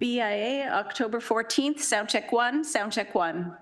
BIA, October 14th, sound check 1, sound check 1.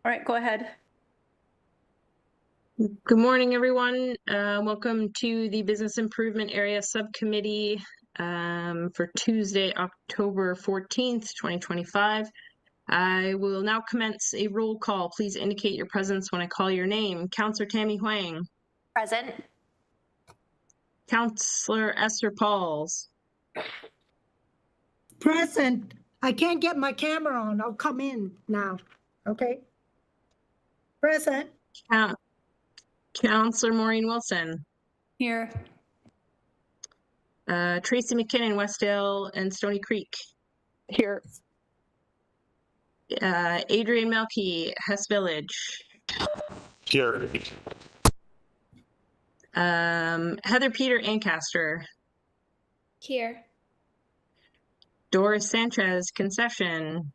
All right, go ahead. Good morning, everyone. Welcome to the Business Improvement Area Subcommittee for Tuesday, October 14th, 2025. I will now commence a roll call. Please indicate your presence when I call your name. Councillor Tammy Huang. Present. Councillor Esther Pauls. Present. I can't get my camera on. I'll come in now. Okay. Present. Councillor Maureen Wilson. Here. Tracy McKinnon, Westdale and Stony Creek. Here. Adrian Melky, Hess Village. Here. Heather Peter Ancaster. Here. Doris Sanchez, Concession.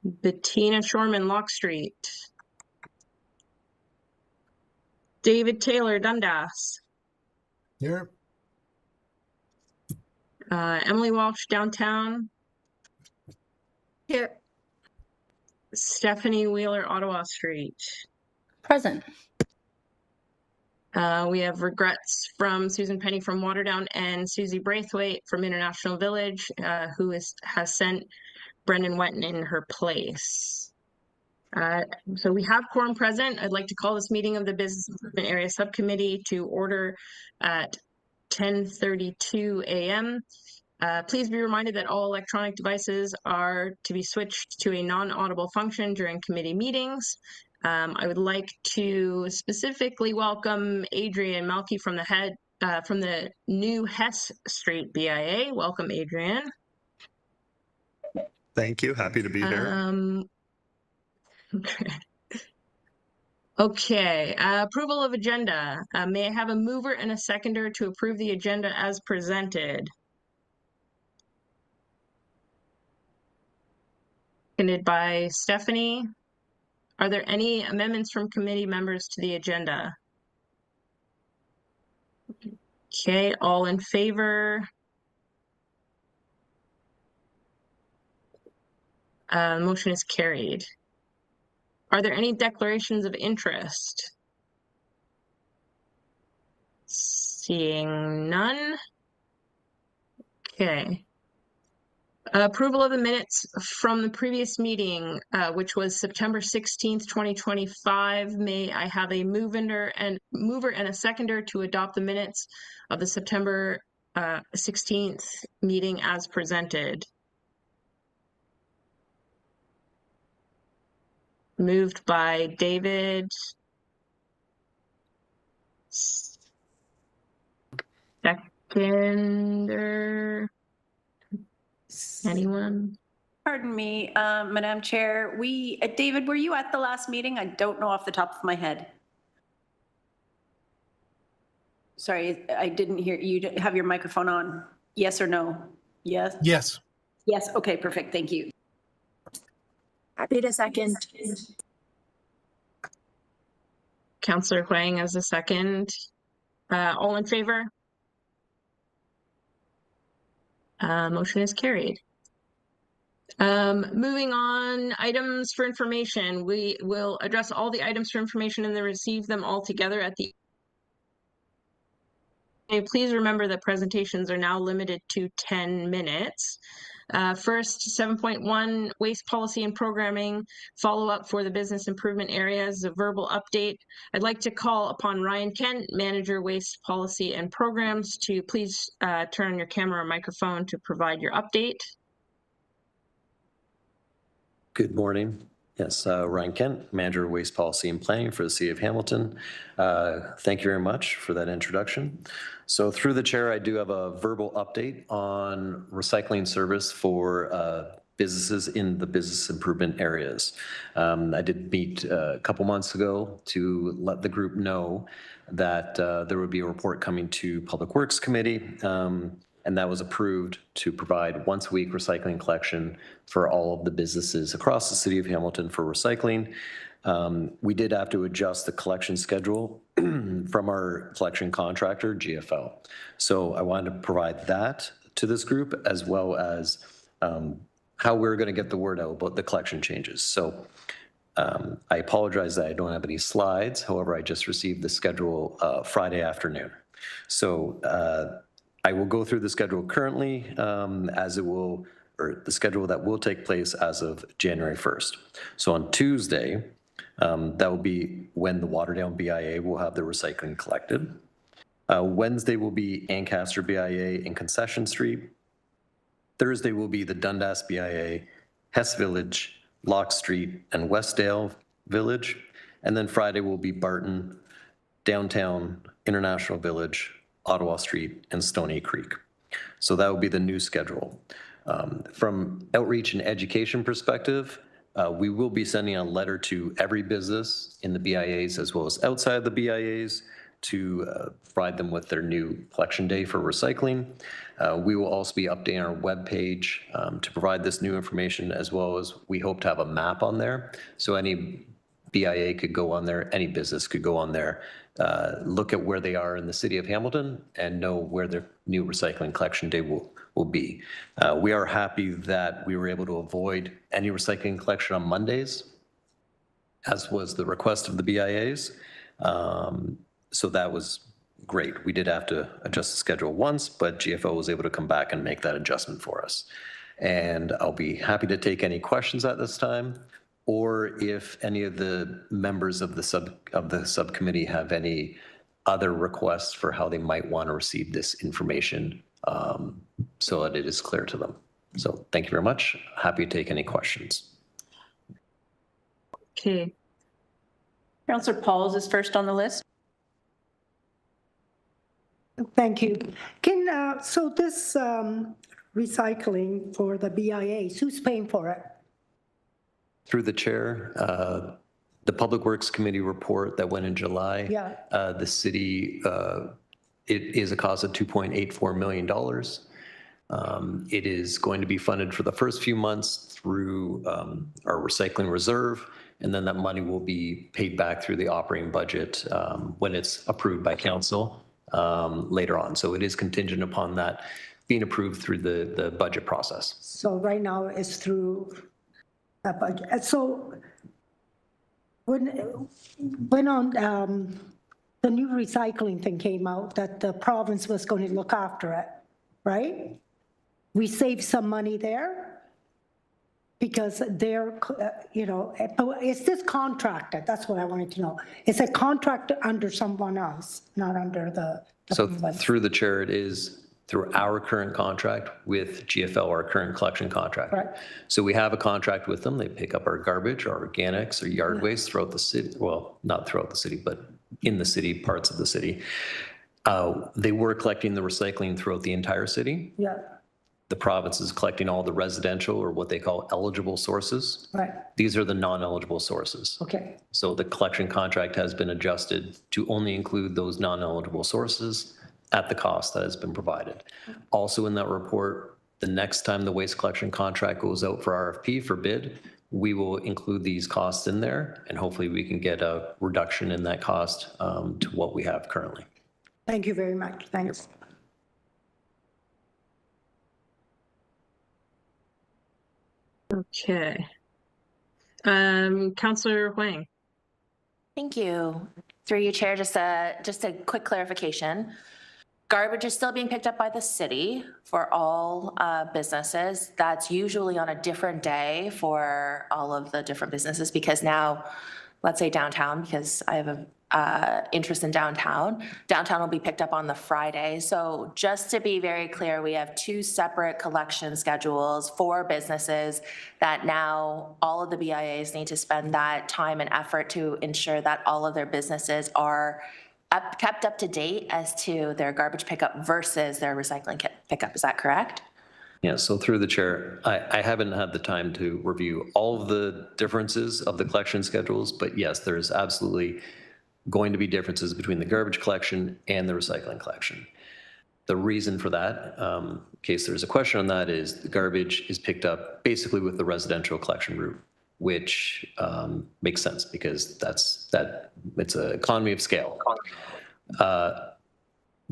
Bettina Shorman, Lock Street. David Taylor, Dundas. Here. Emily Walsh, Downtown. Here. Stephanie Wheeler, Ottawa Street. Present. We have regrets from Susan Penny from Waterdown and Susie Braithwaite from International Village, who has sent Brendan Wetton in her place. So we have quorum present. I'd like to call this meeting of the Business Improvement Area Subcommittee to order at 10:32 a.m. Please be reminded that all electronic devices are to be switched to a non-audible function during committee meetings. I would like to specifically welcome Adrian Melky from the new Hess Street BIA. Welcome, Adrian. Thank you. Happy to be here. Okay. Approval of agenda. May I have a mover and a seconder to approve the agenda as presented? Seconded by Stephanie. Are there any amendments from committee members to the agenda? Okay, all in favor? Motion is carried. Are there any declarations of interest? Seeing none. Okay. Approval of the minutes from the previous meeting, which was September 16th, 2025. May I have a mover and a seconder to adopt the minutes of the September 16th meeting as presented? Moved by David. Seconder. Anyone? Pardon me, Madam Chair. David, were you at the last meeting? I don't know off the top of my head. Sorry, I didn't hear you. Have your microphone on? Yes or no? Yes? Yes. Yes. Okay, perfect. Thank you. Happy to second. Councillor Huang as a second. All in favor? Motion is carried. Moving on, items for information. We will address all the items for information and then receive them all together at the end. Please remember that presentations are now limited to 10 minutes. First, 7.1, waste policy and programming, follow-up for the business improvement areas, a verbal update. I'd like to call upon Ryan Kent, Manager, Waste Policy and Programs, to please turn on your camera or microphone to provide your update. Good morning. Yes, Ryan Kent, Manager of Waste Policy and Planning for the City of Hamilton. Thank you very much for that introduction. So through the chair, I do have a verbal update on recycling service for businesses in the business improvement areas. I did meet a couple months ago to let the group know that there would be a report coming to Public Works Committee, and that was approved to provide once-a-week recycling collection for all of the businesses across the City of Hamilton for recycling. We did have to adjust the collection schedule from our collection contractor, GFL. So I wanted to provide that to this group, as well as how we're going to get the word out about the collection changes. So I apologize that I don't have any slides. However, I just received the schedule Friday afternoon. So I will go through the schedule currently as it will, or the schedule that will take place as of January 1st. So on Tuesday, that will be when the Waterdown BIA will have the recycling collected. Wednesday will be Ancaster BIA and Concession Street. Thursday will be the Dundas BIA, Hess Village, Locke Street, and Westdale Village. And then Friday will be Barton, Downtown, International Village, Ottawa Street, and Stony Creek. So that will be the new schedule. From outreach and education perspective, we will be sending a letter to every business in the BIAs as well as outside the BIAs to provide them with their new collection day for recycling. We will also be updating our webpage to provide this new information, as well as we hope to have a map on there. So any BIA could go on there, any business could go on there, look at where they are in the city of Hamilton and know where their new recycling collection day will be. We are happy that we were able to avoid any recycling collection on Mondays, as was the request of the BIAs. So that was great. We did have to adjust the schedule once, but GFO was able to come back and make that adjustment for us. And I'll be happy to take any questions at this time, or if any of the members of the subcommittee have any other requests for how they might want to receive this information so that it is clear to them. So thank you very much. Happy to take any questions. Okay. Councillor Pauls is first on the list. Thank you. So this recycling for the BIAs, who's paying for it? Through the chair, the Public Works Committee report that went in July, the city, it is a cost of $2.84 million. It is going to be funded for the first few months through our recycling reserve, and then that money will be paid back through the operating budget when it's approved by council later on. So it is contingent upon that being approved through the budget process. So right now it's through that budget. So when on the new recycling thing came out, that the province was going to look after it, right? We saved some money there because they're, is this contracted? That's what I wanted to know. Is it contracted under someone else, not under the So government? through the chair, it is through our current contract with GFL, our current collection contract. Right. So we have a contract with them. They pick up our garbage, our organics, our yard waste throughout the city. Well, not throughout the city, but in the city, parts of the city. They were collecting the recycling throughout the entire city. Yeah, The province is collecting all the residential, or what they call eligible sources. right, These are the non-eligible sources. okay. So the collection contract has been adjusted to only include those non-eligible sources at the cost that has been provided. Also in that report, the next time the waste collection contract goes out for RFP for bid, we will include these costs in there, and hopefully we can get a reduction in that cost to what we have currently. Thank you very much. Thanks. Okay. Councillor Huang. Thank you. Through you, Chair, just a quick clarification. Garbage is still being picked up by the city for all businesses. That's usually on a different day for all of the different businesses, because now, let's say downtown, because I have a interest in downtown. Downtown will be picked up on the Friday. So just to be very clear, we have two separate collection schedules for businesses that now all of the BIAs need to spend that time and effort to ensure that all of their businesses are kept up to date as to their garbage pickup versus their recycling pickup. Is that correct? Yeah, so through the chair, I haven't had the time to review all of the differences of the collection schedules, but yes, there's absolutely going to be differences between the garbage collection and the recycling collection. The reason for that, in case there's a question on that, is the garbage is picked up basically with the residential collection route, which makes sense because it's an economy of scale.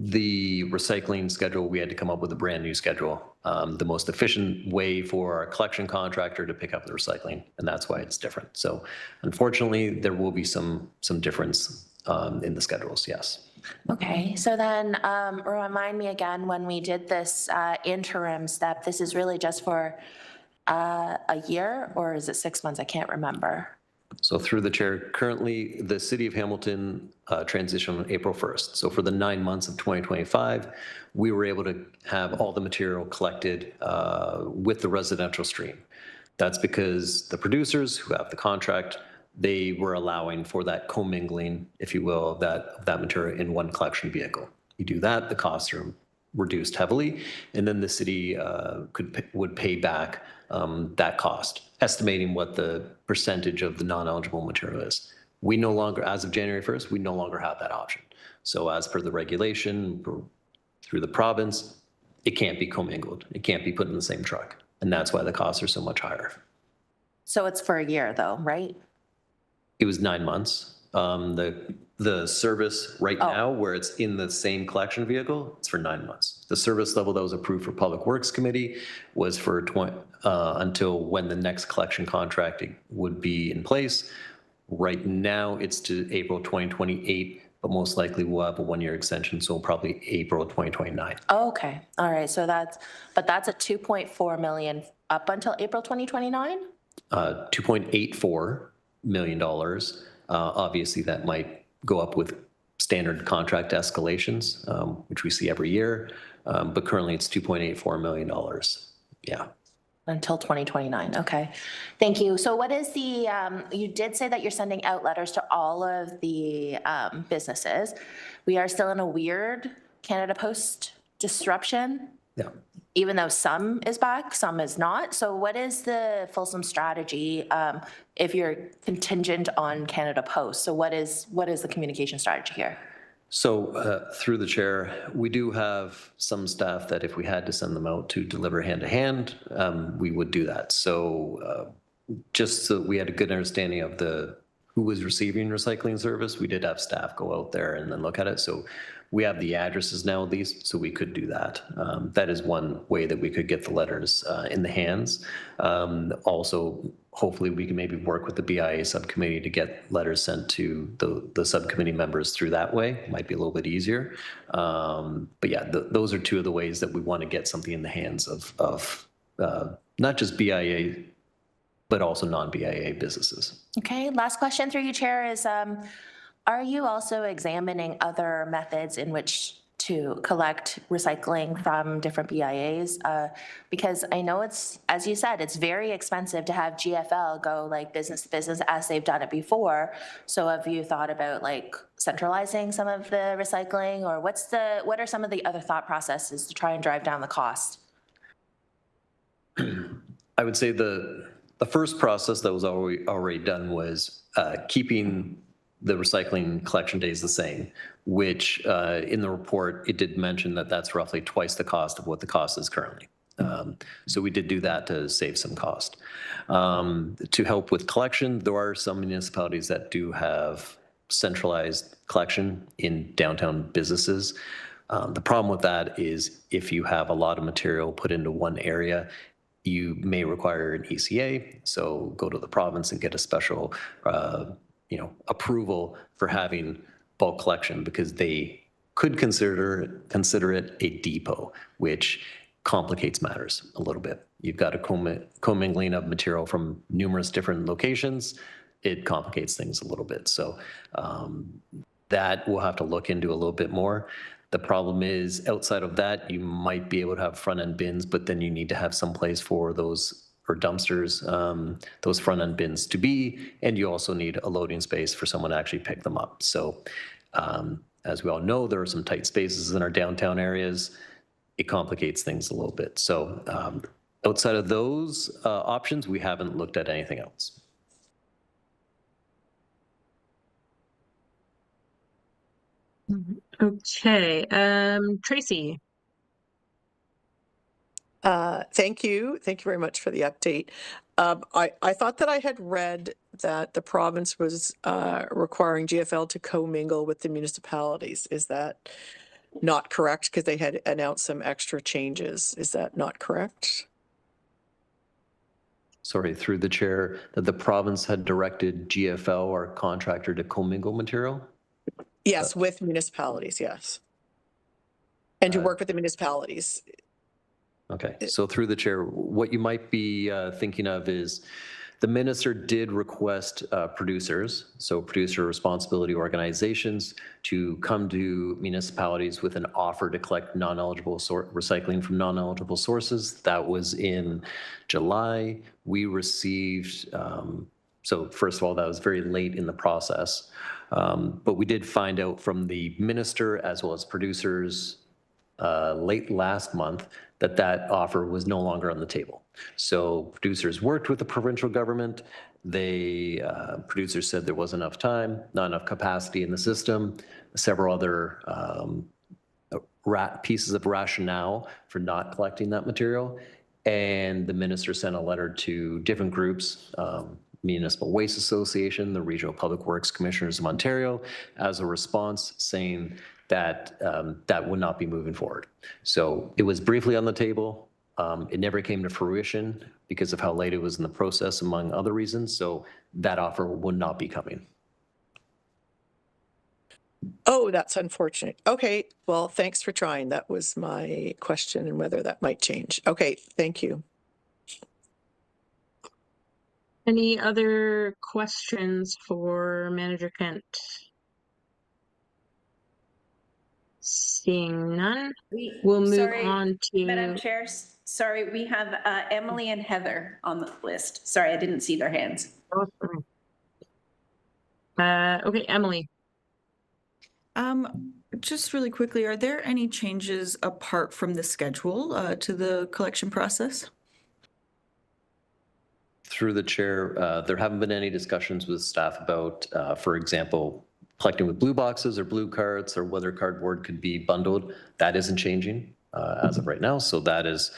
the recycling schedule, we had to come up with a brand new schedule. The most efficient way for our collection contractor to pick up the recycling, and that's why it's different. So unfortunately, there will be some difference in the schedules, yes. Okay, so then remind me again, when we did this interim step, this is really just for a year, or is it 6 months? I can't remember. So through the chair, currently the city of Hamilton transitioned on April 1st. So for the 9 months of 2025, we were able to have all the material collected with the residential stream. That's because the producers who have the contract, they were allowing for that commingling, if you will, of that material in one collection vehicle. You do that, the costs are reduced heavily, and then the city would pay back that cost, estimating what the percentage of the non-eligible material is. We no longer, as of January 1st, we no longer have that option. So as per the regulation through the province, it can't be commingled. It can't be put in the same truck. And that's why the costs are so much higher. So it's for a year though, right? It was 9 months. The service right now, where it's in the same collection vehicle, it's for 9 months. The service level that was approved for Public Works Committee was for until when the next collection contract would be in place. Right now, it's to April 2028, but most likely we'll have a 1-year extension, so probably April 2029. Okay, all right, so that's a 2.4 million up until April 2029? $2.84 million. Obviously, that might go up with standard contract escalations, which we see every year, but currently it's $2.84 million. Yeah. Until 2029, okay. Thank you. So what is the, you did say that you're sending out letters to all of the businesses. We are still in a weird Canada Post disruption. Yeah. Even though some is back, some is not. So what is the fulsome strategy if you're contingent on Canada Post? So what is the communication strategy here? So through the chair, we do have some staff that if we had to send them out to deliver hand to hand, we would do that. So just so we had a good understanding of who was receiving recycling service, we did have staff go out there and then look at it. So we have the addresses now at least, so we could do that. That is one way that we could get the letters in the hands. Also, hopefully we can maybe work with the BIA subcommittee to get letters sent to the subcommittee members through that way. Might be a little bit easier. But yeah, those are two of the ways that we want to get something in the hands of not just BIA, but also non-BIA businesses. Okay, last question through you, Chair, is are you also examining other methods in which to collect recycling from different BIAs? Because I know it's, as you said, it's very expensive to have GFL go like business to business as they've done it before. So have you thought about like centralizing some of the recycling, or what are some of the other thought processes to try and drive down the cost? I would say the first process that was already done was keeping the recycling collection days the same, which in the report, it did mention that that's roughly twice the cost of what the cost is currently. So we did do that to save some cost. To help with collection, there are some municipalities that do have centralized collection in downtown businesses. The problem with that is if you have a lot of material put into one area, you may require an ECA, so go to the province and get a special approval for having bulk collection, because they could consider it a depot, which complicates matters a little bit. You've got a commingling of material from numerous different locations. It complicates things a little bit. So that we'll have to look into a little bit more. The problem is outside of that, you might be able to have front end bins, but then you need to have some place for those, or dumpsters, those front end bins to be, and you also need a loading space for someone to actually pick them up. So as we all know, there are some tight spaces in our downtown areas. It complicates things a little bit. So outside of those options, we haven't looked at anything else. Okay, Tracy. Thank you. Thank you very much for the update. I thought that I had read that the province was requiring GFL to commingle with the municipalities. Is that not correct because they had announced some extra changes. Is that not correct? Sorry, through the chair, that the province had directed GFL, our contractor, to commingle material? Yes, with municipalities, yes. And to work with the municipalities. Okay, so through the chair, what you might be thinking of is the minister did request producers, so producer responsibility organizations, to come to municipalities with an offer to collect non-eligible recycling from non-eligible sources. That was in July. We received, so first of all, that was very late in the process. But we did find out from the minister as well as producers late last month that that offer was no longer on the table. So producers worked with the provincial government. They producers said there wasn't enough time, not enough capacity in the system, several other pieces of rationale for not collecting that material. And the minister sent a letter to different groups, Municipal Waste Association, the Regional Public Works Commissioners of Ontario, as a response saying that that would not be moving forward. So it was briefly on the table. It never came to fruition because of how late it was in the process, among other reasons. So that offer would not be coming. Oh, that's unfortunate. Okay, well, thanks for trying. That was my question and whether that might change. Okay, thank you. Any other questions for Manager Kent? Seeing none, we'll move Sorry, on to. Madam Chair, sorry, we have Emily and Heather on the list. Sorry, I didn't see their hands. Okay, Emily. Just really quickly, are there any changes apart from the schedule to the collection process? Through the chair, there haven't been any discussions with staff about, for example, collecting with blue boxes or blue carts, or whether cardboard could be bundled. That isn't changing as of right now. So that is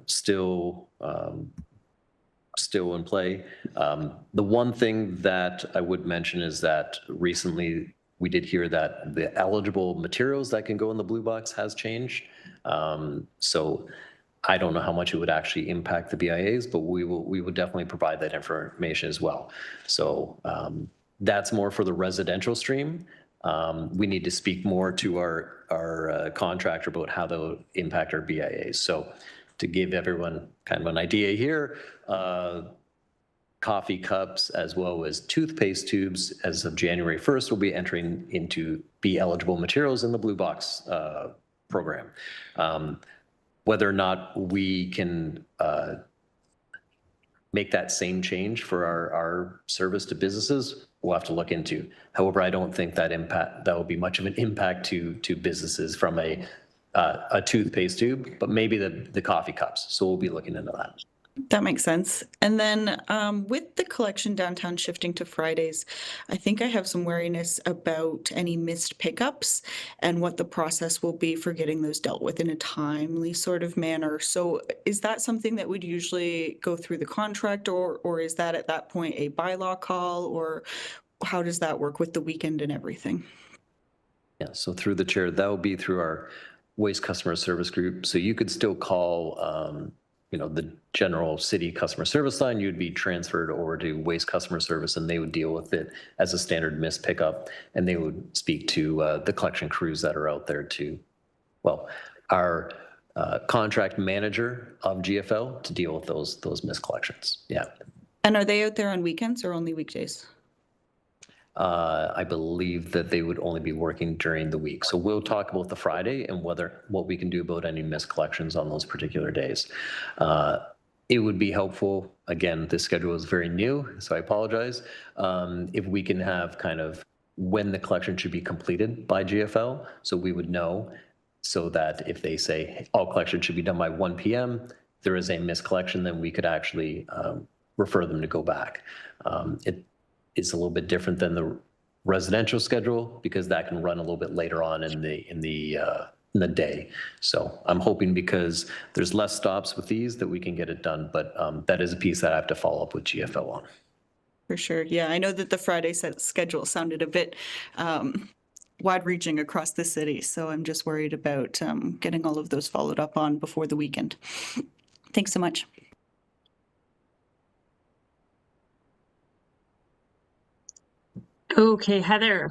still in play. The one thing that I would mention is that recently we did hear that the eligible materials that can go in the blue box has changed. So I don't know how much it would actually impact the BIAs, but we will definitely provide that information as well. So that's more for the residential stream. We need to speak more to our contractor about how that will impact our BIAs. So to give everyone kind of an idea here, coffee cups as well as toothpaste tubes as of January 1st will be entering into be eligible materials in the blue box program. Whether or not we can make that same change for our service to businesses, we'll have to look into. However, I don't think that will be much of an impact to businesses from a toothpaste tube, but maybe the coffee cups. So we'll be looking into that. That makes sense. And then with the collection downtown shifting to Fridays, I think I have some wariness about any missed pickups and what the process will be for getting those dealt with in a timely sort of manner. So is that something that would usually go through the contract, or is that at that point a bylaw call, or how does that work with the weekend and everything? Yeah, so through the chair, that will be through our waste customer service group. So you could still call the general city customer service line. You'd be transferred over to waste customer service, and they would deal with it as a standard missed pickup, and they would speak to the collection crews that are out there to, our contract manager of GFL to deal with those missed collections. Yeah. And are they out there on weekends or only weekdays? I believe that they would only be working during the week. So we'll talk about the Friday and what we can do about any missed collections on those particular days. It would be helpful. Again, this schedule is very new, so I apologize. If we can have kind of when the collection should be completed by GFL, so we would know, so that if they say all collection should be done by 1 p.m., there is a missed collection, then we could actually refer them to go back. It's a little bit different than the residential schedule because that can run a little bit later on in the day. So I'm hoping because there's less stops with these that we can get it done. But that is a piece that I have to follow up with GFL on. For sure. Yeah, I know that the Friday schedule sounded a bit wide-reaching across the city. So I'm just worried about getting all of those followed up on before the weekend. Thanks so much. Okay, Heather.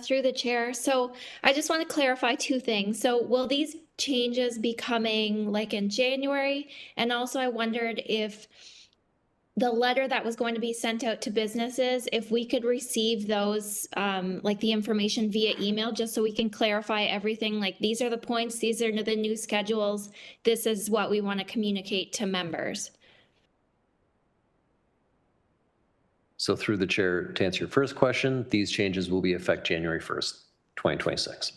Through the chair. So I just want to clarify two things. So will these changes be coming like in January? And also I wondered if the letter that was going to be sent out to businesses, if we could receive those, like the information via email, just so we can clarify everything, like these are the points, these are the new schedules, this is what we want to communicate to members. So through the chair, to answer your first question, these changes will be effect January 1st, 2026.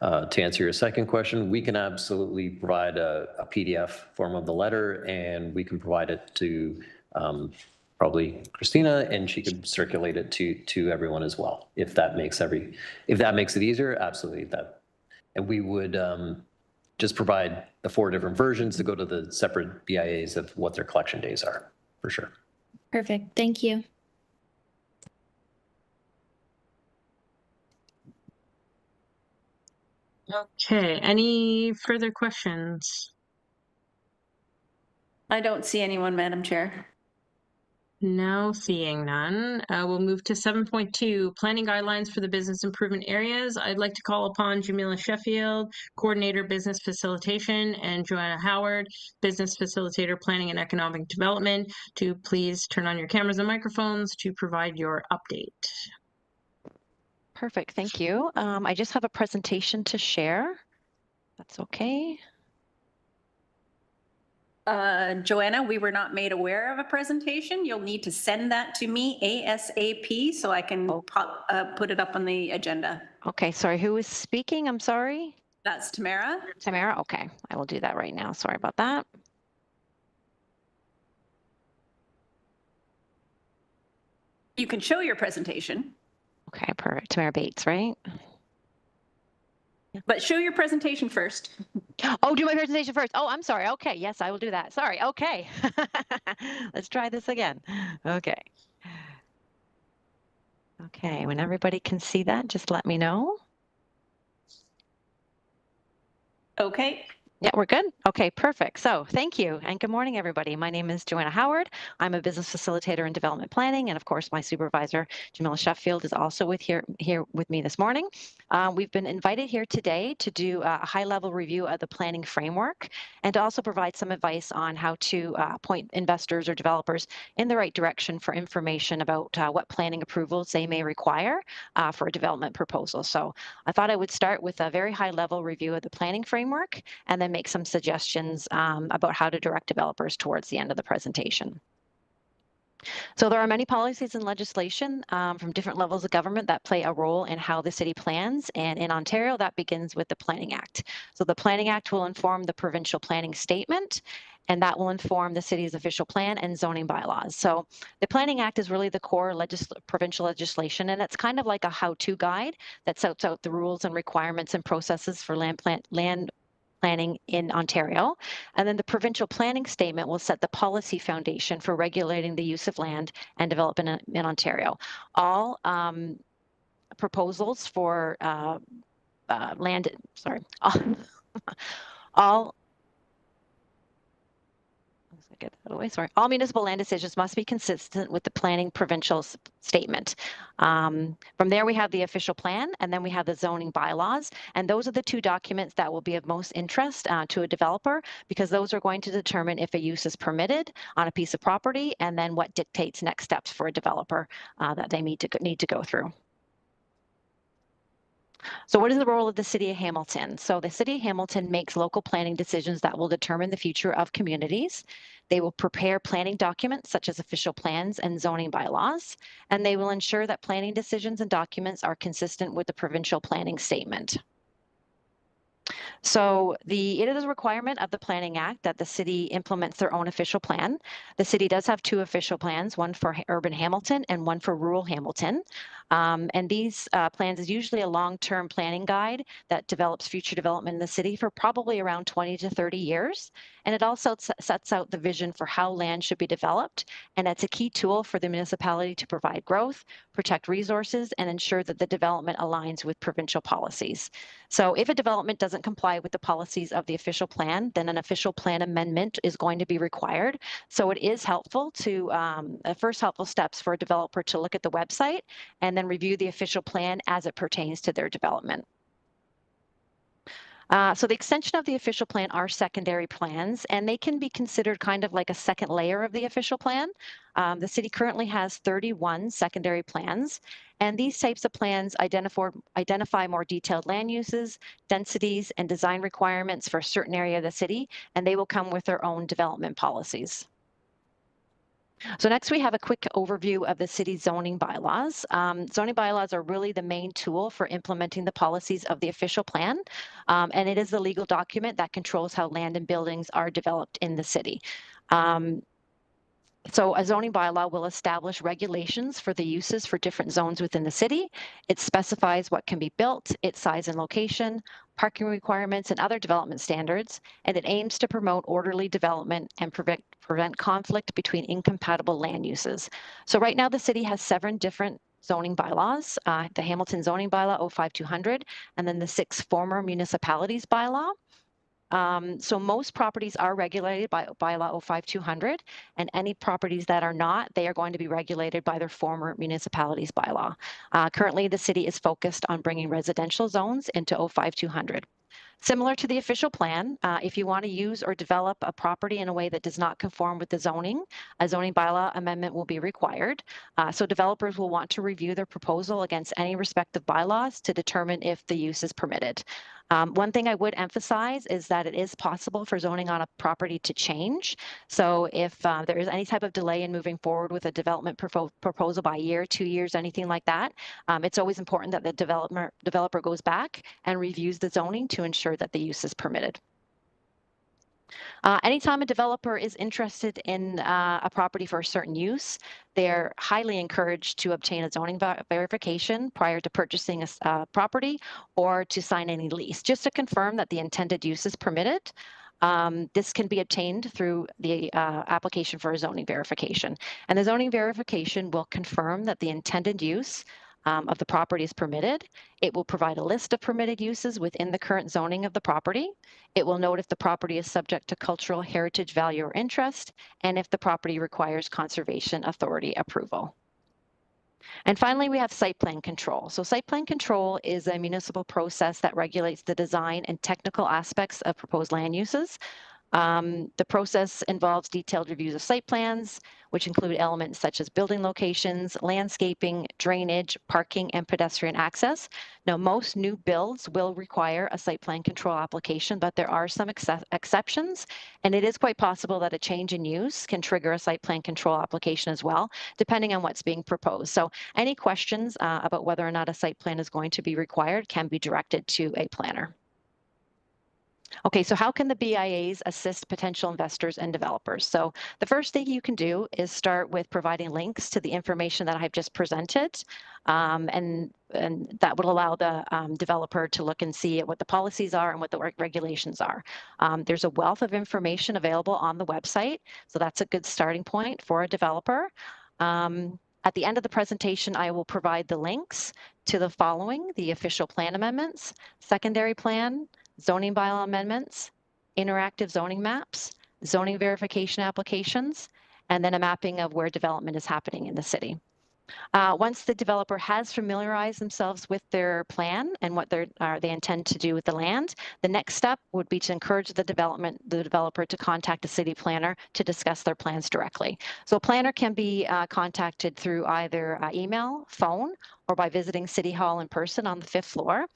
To answer your second question, we can absolutely provide a PDF form of the letter, and we can provide it to probably Christina, and she could circulate it to everyone as well. If that makes it easier, absolutely that. And we would just provide the 4 different versions to go to the separate BIAs of what their collection days are, for sure. Perfect. Thank you. Okay, any further questions? I don't see anyone, Madam Chair. No, seeing none. We'll move to 7.2, planning guidelines for the business improvement areas. I'd like to call upon Jamila Sheffield, Coordinator Business Facilitation, and Joanna Howard, Business Facilitator Planning and Economic Development, to please turn on your cameras and microphones to provide your update. Perfect, thank you. I just have a presentation to share. That's okay. Joanna, we were not made aware of a presentation. You'll need to send that to me ASAP so I can put it up on the agenda. Okay, sorry, who is speaking? I'm sorry. That's Tamara. Tamara, okay. I will do that right now. Sorry about that. You can show your presentation. Okay, perfect. Tamara Bates, right? But show your presentation first. Oh, do my presentation first. Oh, I'm sorry. Okay, yes, I will do that. Sorry. Okay. Let's try this again. Okay. Okay, when everybody can see that, just let me know. Okay. Yeah, we're good. Okay, perfect. So thank you and good morning, everybody. My name is Joanna Howard. I'm a business facilitator in development planning. And of course, my supervisor, Jamila Sheffield, is also here with me this morning. We've been invited here today to do a high-level review of the planning framework and to also provide some advice on how to point investors or developers in the right direction for information about what planning approvals they may require for a development proposal. So I thought I would start with a very high-level review of the planning framework and then make some suggestions about how to direct developers towards the end of the presentation. So there are many policies and legislation from different levels of government that play a role in how the city plans. And in Ontario, that begins with the Planning Act. So the Planning Act will inform the provincial planning statement, and that will inform the city's official plan and zoning bylaws. So the Planning Act is really the core provincial legislation, and it's kind of like a how-to guide that sets out the rules and requirements and processes for land planning in Ontario. And then the provincial planning statement will set the policy foundation for regulating the use of land and development in Ontario. All proposals for all municipal land decisions must be consistent with the planning provincial statement. From there, we have the official plan, and then we have the zoning bylaws. And those are the 2 documents that will be of most interest to a developer, because those are going to determine if a use is permitted on a piece of property, and then what dictates next steps for a developer that they need to go through. So what is the role of the City of Hamilton? So the City of Hamilton makes local planning decisions that will determine the future of communities. They will prepare planning documents such as official plans and zoning bylaws, and they will ensure that planning decisions and documents are consistent with the provincial planning statement. So it is a requirement of the Planning Act that the city implements their own official plan. The city does have 2 official plans, one for urban Hamilton and one for rural Hamilton. And these plans is usually a long-term planning guide that develops future development in the city for probably around 20 to 30 years. And it also sets out the vision for how land should be developed. And it's a key tool for the municipality to provide growth, protect resources, and ensure that the development aligns with provincial policies. So if a development doesn't comply with the policies of the official plan, then an official plan amendment is going to be required. So it is helpful to, first helpful steps for a developer to look at the website and then review the official plan as it pertains to their development. So the extension of the official plan are secondary plans, and they can be considered kind of like a second layer of the official plan. The city currently has 31 secondary plans, and these types of plans identify more detailed land uses, densities, and design requirements for a certain area of the city, and they will come with their own development policies. So next we have a quick overview of the city's zoning bylaws. Zoning bylaws are really the main tool for implementing the policies of the official plan, and it is the legal document that controls how land and buildings are developed in the city. So a zoning bylaw will establish regulations for the uses for different zones within the city. It specifies what can be built, its size and location, parking requirements, and other development standards, and it aims to promote orderly development and prevent conflict between incompatible land uses. So right now the city has 7 different zoning bylaws, the Hamilton zoning bylaw 05200, and then the 6 former municipalities bylaw. So most properties are regulated by bylaw 05200, and any properties that are not, they are going to be regulated by their former municipalities bylaw. Currently, the city is focused on bringing residential zones into 05200. Similar to the official plan, if you want to use or develop a property in a way that does not conform with the zoning, a zoning bylaw amendment will be required. So developers will want to review their proposal against any respective bylaws to determine if the use is permitted. One thing I would emphasize is that it is possible for zoning on a property to change. So if there is any type of delay in moving forward with a development proposal by a year, 2 years, anything like that, it's always important that the developer goes back and reviews the zoning to ensure that the use is permitted. Anytime a developer is interested in a property for a certain use, they're highly encouraged to obtain a zoning verification prior to purchasing a property or to sign any lease, just to confirm that the intended use is permitted. This can be obtained through the application for a zoning verification. And the zoning verification will confirm that the intended use of the property is permitted. It will provide a list of permitted uses within the current zoning of the property. It will note if the property is subject to cultural heritage value or interest, and if the property requires conservation authority approval. And finally, we have site plan control. So site plan control is a municipal process that regulates the design and technical aspects of proposed land uses. The process involves detailed reviews of site plans, which include elements such as building locations, landscaping, drainage, parking, and pedestrian access. Now, most new builds will require a site plan control application, but there are some exceptions, and it is quite possible that a change in use can trigger a site plan control application as well, depending on what's being proposed. So any questions about whether or not a site plan is going to be required can be directed to a planner. Okay, so how can the BIAs assist potential investors and developers? So the first thing you can do is start with providing links to the information that I've just presented, and that will allow the developer to look and see at what the policies are and what the regulations are. There's a wealth of information available on the website, so that's a good starting point for a developer. At the end of the presentation, I will provide the links to the following: the official plan amendments, secondary plan, zoning bylaw amendments, interactive zoning maps, zoning verification applications, and then a mapping of where development is happening in the city. Once the developer has familiarized themselves with their plan and what they intend to do with the land, the next step would be to encourage the developer to contact a city planner to discuss their plans directly. So a planner can be contacted through either email, phone, or by visiting City Hall in person on the 5th floor.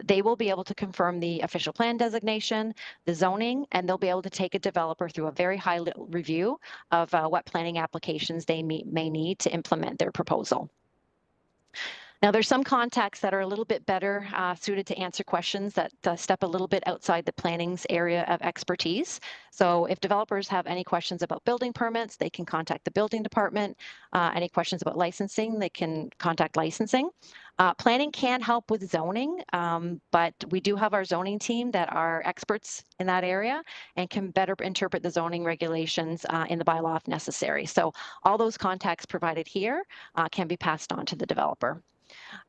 They will be able to confirm the official plan designation, the zoning, and they'll be able to take a developer through a very high review of what planning applications they may need to implement their proposal. Now, there's some contacts that are a little bit better suited to answer questions that step a little bit outside the planning's area of expertise. So if developers have any questions about building permits, they can contact the building department. Any questions about licensing, they can contact licensing. Planning can help with zoning, but we do have our zoning team that are experts in that area and can better interpret the zoning regulations in the bylaw if necessary. So all those contacts provided here can be passed on to the developer.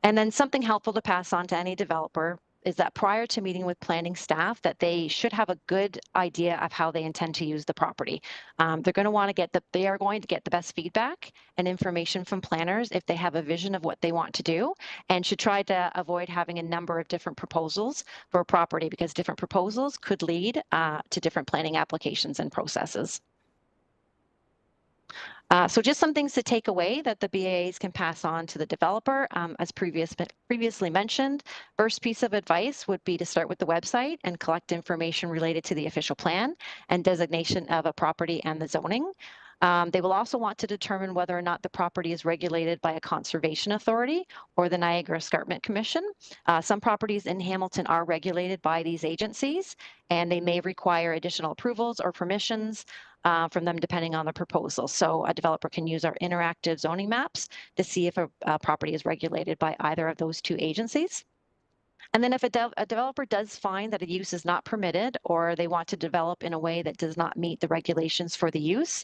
And then something helpful to pass on to any developer is that prior to meeting with planning staff, that they should have a good idea of how they intend to use the property. They're going to want to get they are going to get the best feedback and information from planners if they have a vision of what they want to do, and should try to avoid having a number of different proposals for a property, because different proposals could lead to different planning applications and processes. So just some things to take away that the BAs can pass on to the developer. As previously mentioned, first piece of advice would be to start with the website and collect information related to the official plan and designation of a property and the zoning. They will also want to determine whether or not the property is regulated by a conservation authority or the Niagara Escarpment Commission. Some properties in Hamilton are regulated by these agencies, and they may require additional approvals or permissions from them depending on the proposal. So a developer can use our interactive zoning maps to see if a property is regulated by either of those two agencies. And then if a developer does find that a use is not permitted, or they want to develop in a way that does not meet the regulations for the use,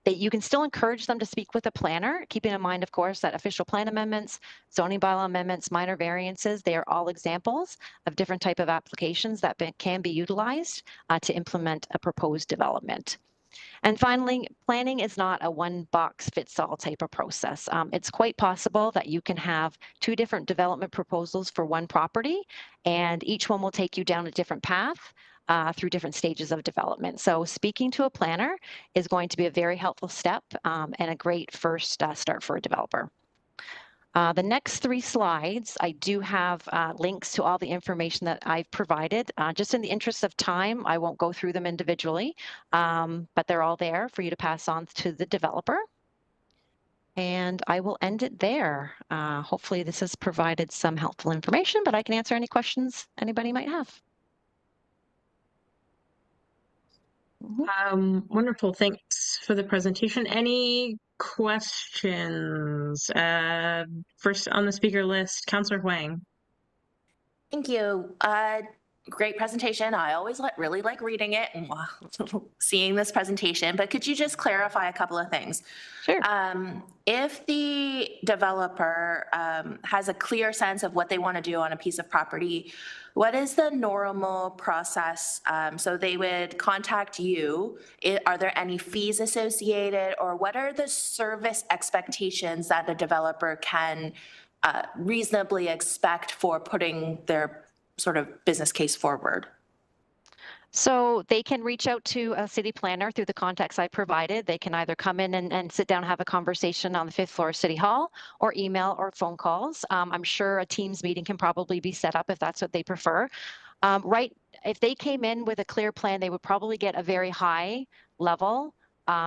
you can still encourage them to speak with a planner, keeping in mind, of course, that official plan amendments, zoning bylaw amendments, minor variances, they are all examples of different type of applications that can be utilized to implement a proposed development. And finally, planning is not a one-box-fits-all type of process. It's quite possible that you can have two different development proposals for one property, and each one will take you down a different path through different stages of development. So speaking to a planner is going to be a very helpful step and a great first start for a developer. The next 3 slides, I do have links to all the information that I've provided. Just in the interest of time, I won't go through them individually, but they're all there for you to pass on to the developer. And I will end it there. Hopefully this has provided some helpful information, but I can answer any questions anybody might have. Wonderful. Thanks for the presentation. Any questions? First on the speaker list, Councillor Huang. Thank you. Great presentation. I always really like reading it and seeing this presentation, but could you just clarify a couple of things? Sure. If the developer has a clear sense of what they want to do on a piece of property, what is the normal process? So they would contact you. Are there any fees associated, or what are the service expectations that the developer can reasonably expect for putting their sort of business case forward? So they can reach out to a city planner through the contacts I provided. They can either come in and sit down and have a conversation on the 5th floor of City Hall, or email or phone calls. I'm sure a Teams meeting can probably be set up if that's what they prefer. If they came in with a clear plan, they would probably get a very high level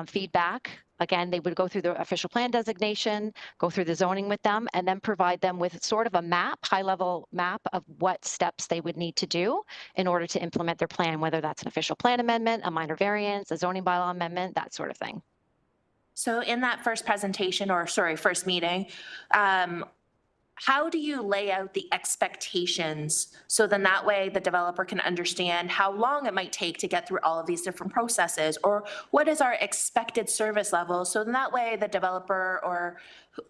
feedback. Again, they would go through the official plan designation, go through the zoning with them, and then provide them with sort of a map, high-level map of what steps they would need to do in order to implement their plan, whether that's an official plan amendment, a minor variance, a zoning bylaw amendment, that sort of thing. So in that first presentation, or sorry, first meeting, how do you lay out the expectations so then that way the developer can understand how long it might take to get through all of these different processes, or what is our expected service level, so then that way the developer or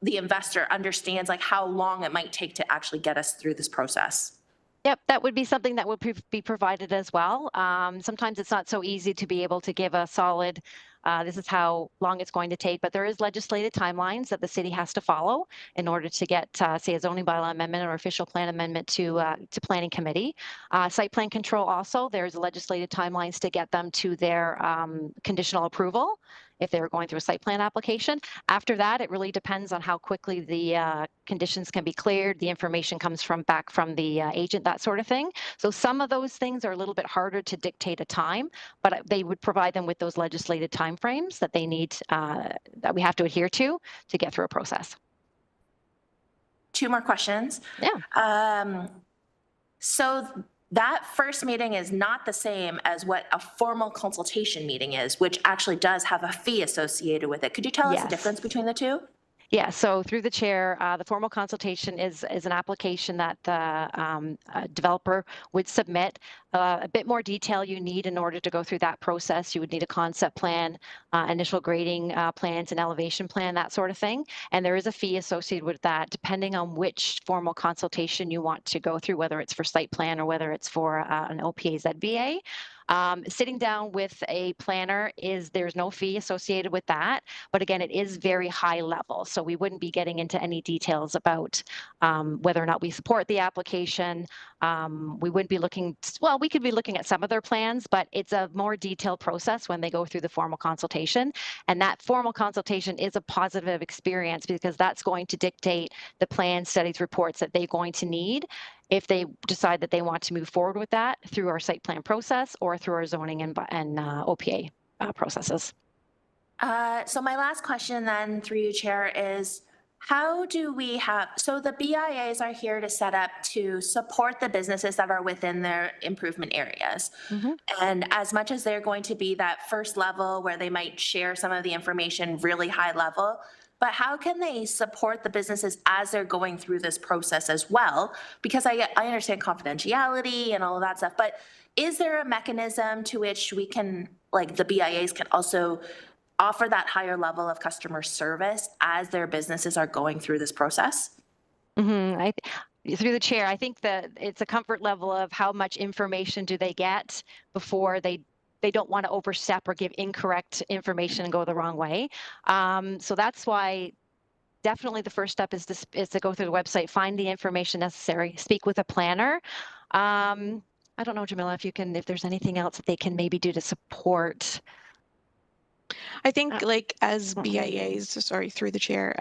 the investor understands like how long it might take to actually get us through this process? Yep, that would be something that would be provided as well. Sometimes it's not so easy to be able to give a solid, this is how long it's going to take, but there is legislated timelines that the city has to follow in order to get, say, a zoning bylaw amendment or official plan amendment to planning committee. Site plan control also, there's legislated timelines to get them to their conditional approval if they were going through a site plan application. After that, it really depends on how quickly the conditions can be cleared, the information comes back from the agent, that sort of thing. So some of those things are a little bit harder to dictate a time, but they would provide them with those legislated timeframes that they need, that we have to adhere to get through a process. two more questions. Yeah. So that first meeting is not the same as what a formal consultation meeting is, which actually does have a fee associated with it. Could you tell us the Yes. difference between the two? Yeah, so through the chair, the formal consultation is an application that the developer would submit. A bit more detail you need in order to go through that process. You would need a concept plan, initial grading plans, an elevation plan, that sort of thing. And there is a fee associated with that, depending on which formal consultation you want to go through, whether it's for site plan or whether it's for an OPA ZBA. Sitting down with a planner there's no fee associated with that, but again, it is very high level. So we wouldn't be getting into any details about whether or not we support the application. We wouldn't be looking, well, we could be looking at some of their plans, but it's a more detailed process when they go through the formal consultation. And that formal consultation is a positive experience because that's going to dictate the plan, studies, reports that they're going to need if they decide that they want to move forward with that through our site plan process or through our zoning and OPA processes. So my last question then through you, Chair, is how do we have, so the BIAs are here to set up to support the businesses that are within their improvement areas. And as much as they're going to be that first level where they might share some of the information really high level, but how can they support the businesses as they're going through this process as well? Because I understand confidentiality and all of that stuff, but is there a mechanism to which we can, like the BIAs can also offer that higher level of customer service as their businesses are going through this process? Through the chair, I think that it's a comfort level of how much information do they get before they don't want to overstep or give incorrect information and go the wrong way. So that's why definitely the first step is to go through the website, find the information necessary, speak with a planner. I don't know, Jamila, if there's anything else that they can maybe do to support. I think like as BIAs, sorry, through the chair,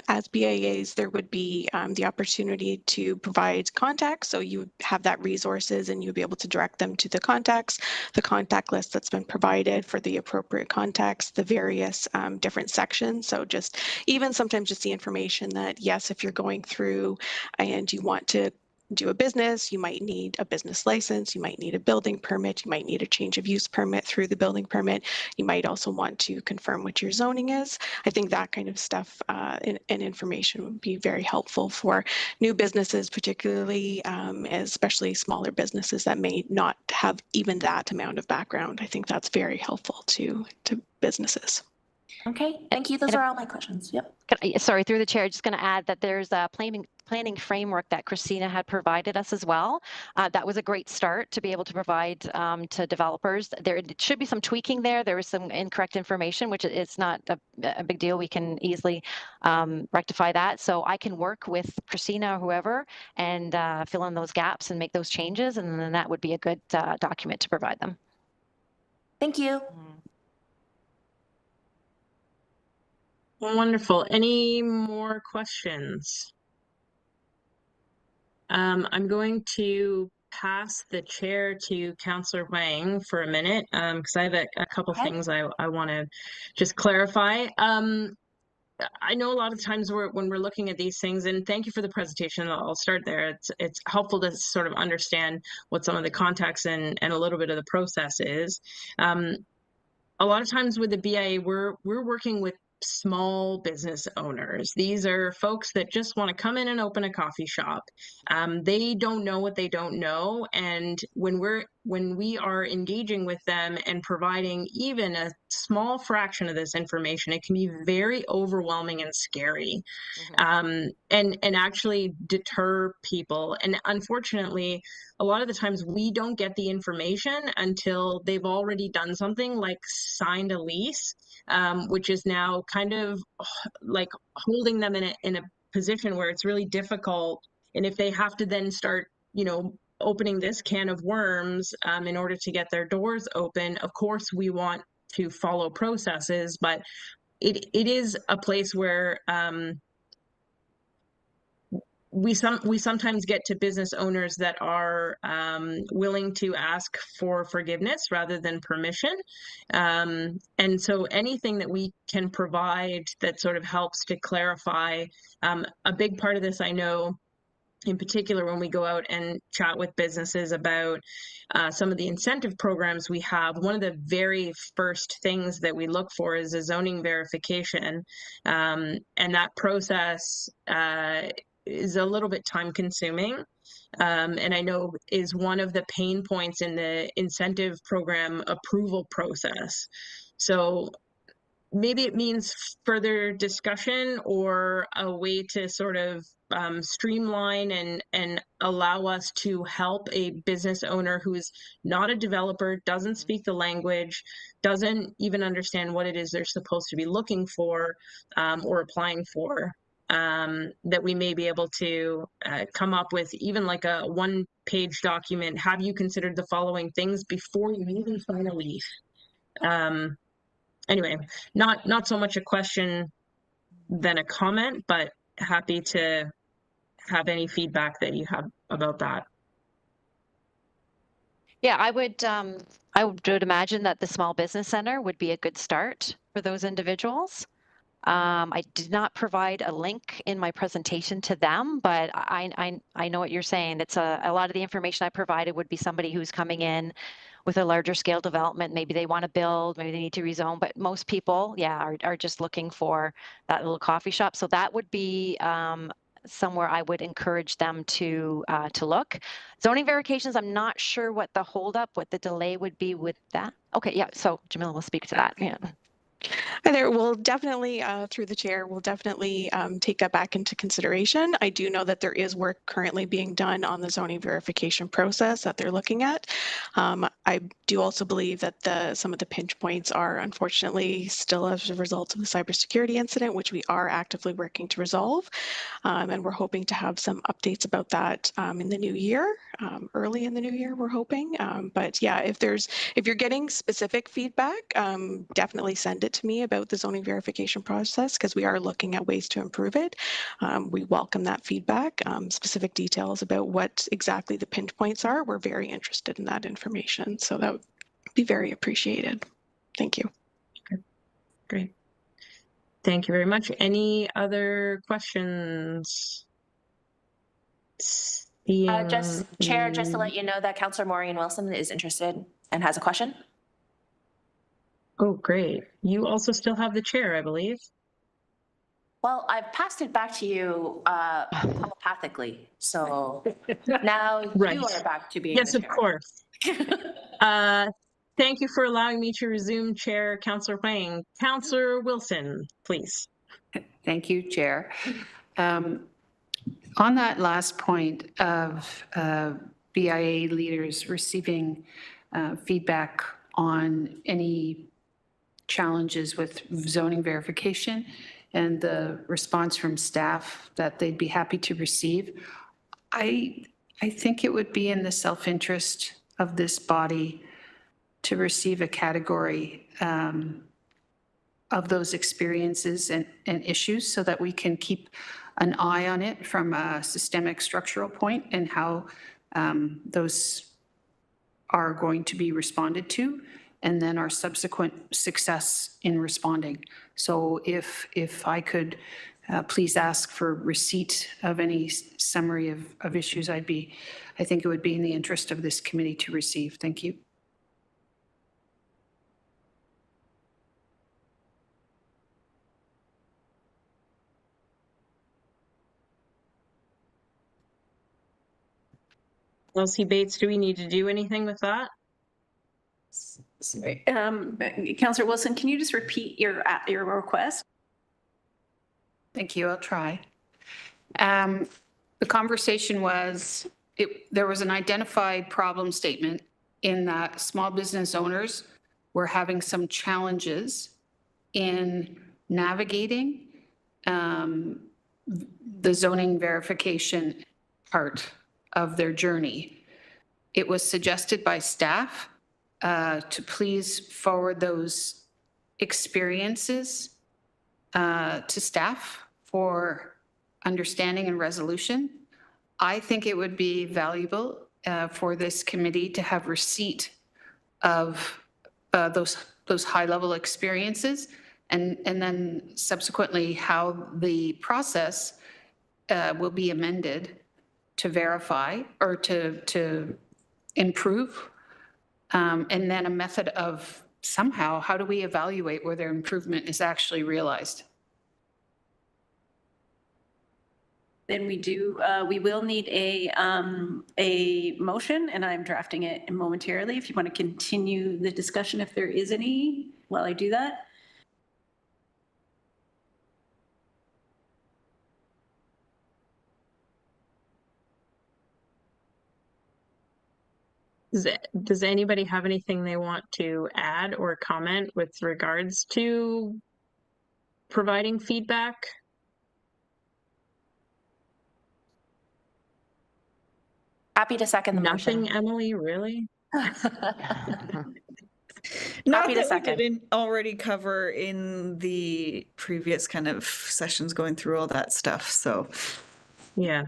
as BIAs, there would be the opportunity to provide contacts. So you would have that resources and you'd be able to direct them to the contacts, the contact list that's been provided for the appropriate contacts, the various different sections. So just even sometimes just the information that, yes, if you're going through and you want to do a business, you might need a business license, you might need a building permit, you might need a change of use permit through the building permit. You might also want to confirm what your zoning is. I think that kind of stuff and information would be very helpful for new businesses, particularly especially smaller businesses that may not have even that amount of background. I think that's very helpful to businesses. Okay, thank you. Those are all my questions. Yep. Sorry, through the chair, just going to add that there's a planning framework that Christina had provided us as well. That was a great start to be able to provide to developers. There should be some tweaking there. There was some incorrect information, which is not a big deal. We can easily rectify that. So I can work with Christina or whoever and fill in those gaps and make those changes. And then that would be a good document to provide them. Thank you. Wonderful. Any more questions? I'm going to pass the chair to Councillor Wang for a minute because I have a couple things I want to just clarify. I know a lot of times when we're looking at these things, and thank you for the presentation, I'll start there. It's helpful to sort of understand what some of the context and a little bit of the process is. A lot of times with the BIA, we're working with small business owners. These are folks that just want to come in and open a coffee shop. They don't know what they don't know. And when we are engaging with them and providing even a small fraction of this information, it can be very overwhelming and scary, and actually deter people. And unfortunately, a lot of the times we don't get the information until they've already done something like signed a lease, which is now kind of like holding them in a position where it's really difficult. And if they have to then start, opening this can of worms in order to get their doors open, of course we want to follow processes, but it is a place where we sometimes get to business owners that are willing to ask for forgiveness rather than permission. And so anything that we can provide that sort of helps to clarify, a big part of this, I know, in particular, when we go out and chat with businesses about some of the incentive programs we have, one of the very first things that we look for is a zoning verification. And that process is a little bit time consuming. And I know is one of the pain points in the incentive program approval process. So maybe it means further discussion or a way to sort of streamline and allow us to help a business owner who's not a developer, doesn't speak the language, doesn't even understand what it is they're supposed to be looking for or applying for, that we may be able to come up with even like a one-page document. Have you considered the following things before you even sign a lease? Anyway, not so much a question than a comment, but happy to have any feedback that you have about that. Yeah, I would imagine that the small business center would be a good start for those individuals. I did not provide a link in my presentation to them, but I know what you're saying. It's a lot of the information I provided would be somebody who's coming in with a larger scale development. Maybe they want to build, maybe they need to rezone, but most people, yeah, are just looking for that little coffee shop. So that would be somewhere I would encourage them to look. Zoning verifications, I'm not sure what the delay would be with that. Okay, yeah, so Jamila will speak to that. Yeah. Hi there. We'll definitely, through the chair, we'll definitely take that back into consideration. I do know that there is work currently being done on the zoning verification process that they're looking at. I do also believe that some of the pinch points are unfortunately still as a result of the cybersecurity incident, which we are actively working to resolve. And we're hoping to have some updates about that in the new year, early in the new year, we're hoping. But yeah, if you're getting specific feedback, definitely send it to me about the zoning verification process, because we are looking at ways to improve it. We welcome that feedback. Specific details about what exactly the pinch points are, we're very interested in that information. So that would be very appreciated. Thank you. Okay. Great. Thank you very much. Any other questions? Just Chair, just to let you know that Councillor Maureen Wilson is interested and has a question. Oh, great. You also still have the chair, I believe. Well, I've passed it back to you telepathically, so now Right. you are back to being Yes, the of chair. course. Thank you for allowing me to resume Chair, Councillor Huang. Councillor Wilson, please. Thank you, Chair. On that last point of BIA leaders receiving feedback on any challenges with zoning verification and the response from staff that they'd be happy to receive, I think it would be in the self-interest of this body to receive a category of those experiences and issues so that we can keep an eye on it from a systemic structural point and how those are going to be responded to, and then our subsequent success in responding. So if I could please ask for receipt of any summary of issues, I think it would be in the interest of this committee to receive. Thank you. Elsie Bates, do we need to do anything with that? Sorry. Councillor Wilson, can you just repeat your request? Thank you. I'll try. The conversation was, there was an identified problem statement in that small business owners were having some challenges in navigating the zoning verification part of their journey. It was suggested by staff to please forward those experiences to staff for understanding and resolution. I think it would be valuable for this committee to have receipt of those high-level experiences, and then subsequently how the process will be amended to verify or to improve, and then a method of somehow, how do we evaluate whether improvement is actually realized? Then we will need a motion, and I'm drafting it momentarily. If you want to continue the discussion, if there is any, while I do that. Does anybody have anything they want to add or comment with regards to providing feedback? Happy to second the motion. Nothing, Emily, really? Not Happy to that we second. didn't already cover in the previous kind of sessions going through all that stuff, so. Yeah.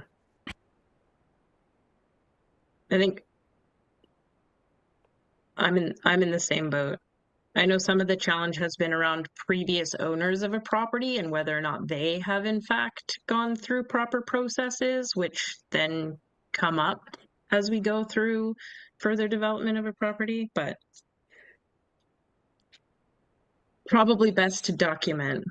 I think I'm in the same boat. I know some of the challenge has been around previous owners of a property and whether or not they have in fact gone through proper processes, which then come up as we go through further development of a property, but probably best to document.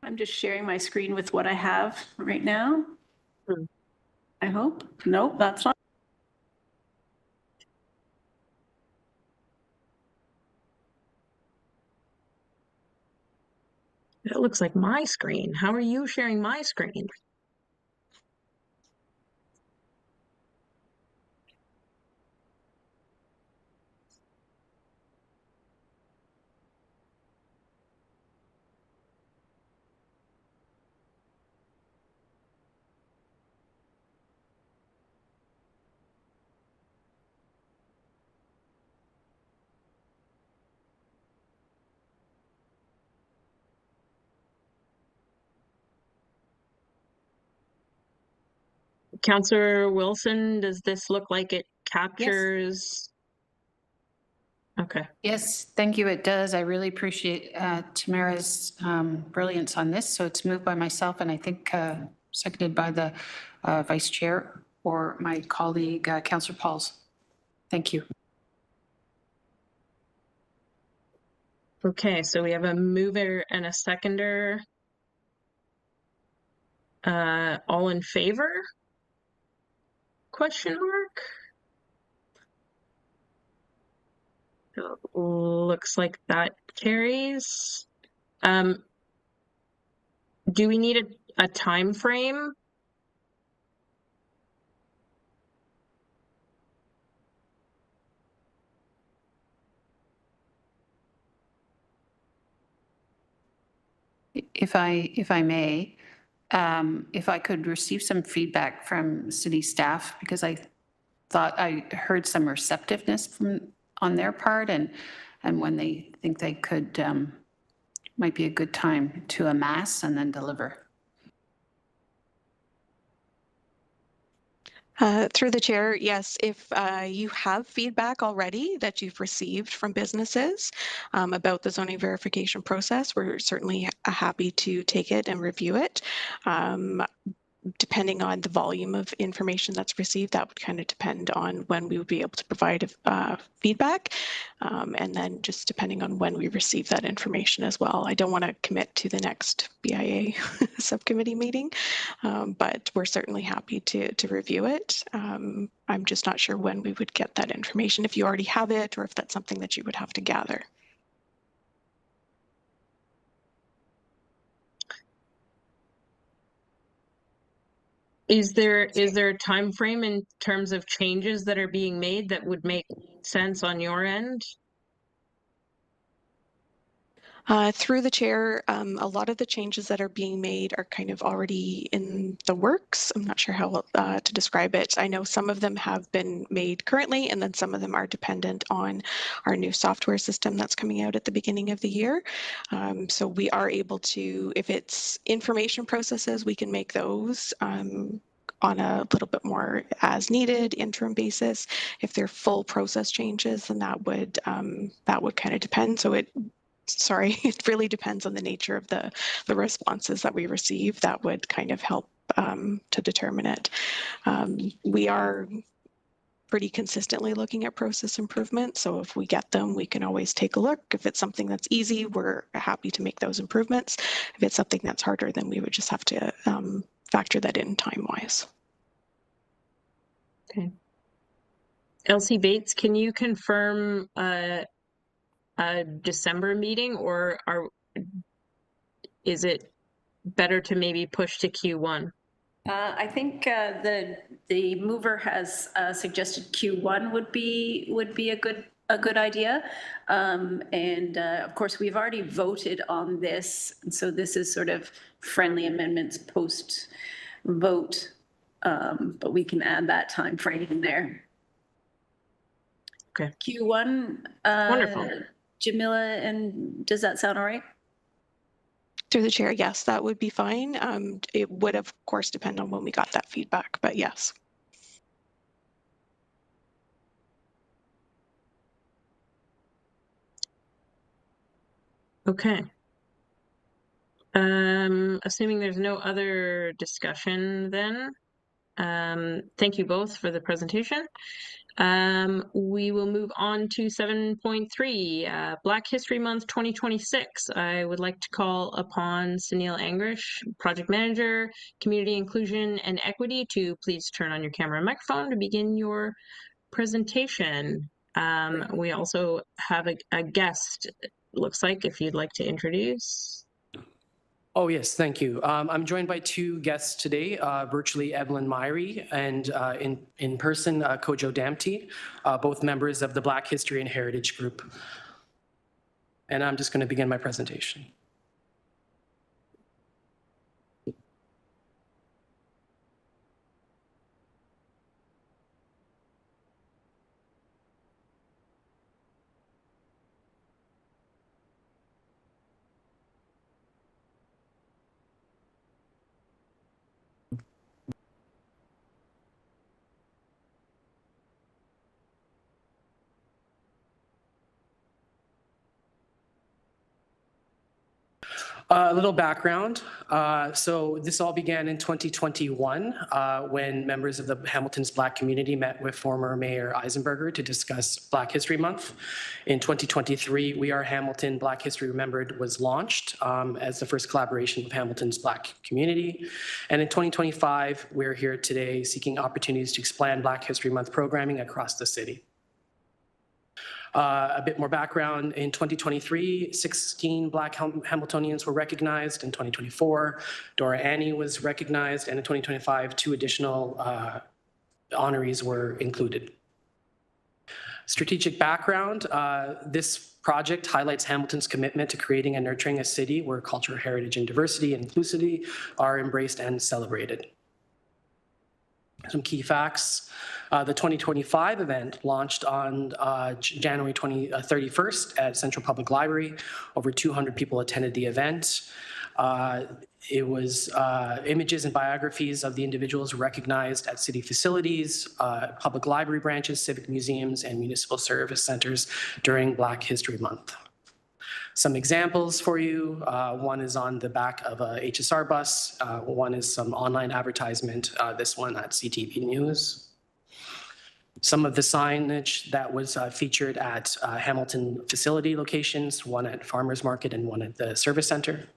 I'm just sharing my screen with what I have right now. I hope. Nope, that's not. It looks like my screen. How are you sharing my screen? Councillor Wilson, does this look like it captures? Okay. Yes, thank you. It does. I really appreciate Tamara's brilliance on this. So it's moved by myself and I think seconded by the vice chair or my colleague, Councillor Pauls. Thank you. Okay, so we have a mover and a seconder. All in favor? Question mark? Looks like that carries. Do we need a time frame? If I may, if I could receive some feedback from city staff, because I thought I heard some receptiveness on their part and when they think they could, might be a good time to amass and then deliver. Through the chair, yes, if you have feedback already that you've received from businesses about the zoning verification process, we're certainly happy to take it and review it. Depending on the volume of information that's received, that would kind of depend on when we would be able to provide feedback. And then just depending on when we receive that information as well. I don't want to commit to the next BIA subcommittee meeting, but we're certainly happy to review it. I'm just not sure when we would get that information, if you already have it or if that's something that you would have to gather. Is there a time frame in terms of changes that are being made that would make sense on your end? Through the chair, a lot of the changes that are being made are kind of already in the works. I'm not sure how to describe it. I know some of them have been made currently, and then some of them are dependent on our new software system that's coming out at the beginning of the year. So we are able to, if it's information processes, we can make those on a little bit more as needed interim basis. If they're full process changes, then that would kind of depend. So it really depends on the nature of the responses that we receive. That would kind of help to determine it. We are pretty consistently looking at process improvement. So if we get them, we can always take a look. If it's something that's easy, we're happy to make those improvements. If it's something that's harder, then we would just have to factor that in time-wise. Okay. Elsie Bates, can you confirm a December meeting, or is it better to maybe push to Q1? I think the mover has suggested Q1 would be a good idea. And of course, we've already voted on this, and so this is sort of friendly amendments post vote, but we can add that time frame in there. Okay. Q1. Wonderful. Jamila, and does that sound all right? Through the chair, yes, that would be fine. It would, of course, depend on when we got that feedback, but yes. Okay. Assuming there's no other discussion then, thank you both for the presentation. We will move on to 7.3, Black History Month 2026. I would like to call upon Sunil Angrish, Project Manager, Community Inclusion and Equity, to please turn on your camera and microphone to begin your presentation. We also have a guest, looks like, if you'd like to introduce. Oh, yes, thank you. I'm joined by two guests today, virtually Evelyn Myrie and in person, Kojo Damti, both members of the Black History and Heritage Group. And I'm just going to begin my presentation. A little background. So this all began in 2021 when members of the Hamilton's Black community met with former Mayor Eisenberger to discuss Black History Month. In 2023, We Are Hamilton Black History Remembered was launched as the first collaboration with Hamilton's Black community. And in 2025, we're here today seeking opportunities to expand Black History Month programming across the city. A bit more background, in 2023, 16 Black Hamiltonians were recognized. In 2024, Dora Annie was recognized, and in 2025, 2 additional honorees were included. Strategic background, this project highlights Hamilton's commitment to creating and nurturing a city where culture, heritage, and diversity and inclusivity are embraced and celebrated. Some key facts. The 2025 event launched on January 31st at Central Public Library. Over 200 people attended the event. It was images and biographies of the individuals recognized at city facilities, public library branches, civic museums, and municipal service centers during Black History Month. Some examples for you. One is on the back of a HSR bus. One is some online advertisement, this one at CTV News. Some of the signage that was featured at Hamilton facility locations, one at Farmers Market and one at the service center.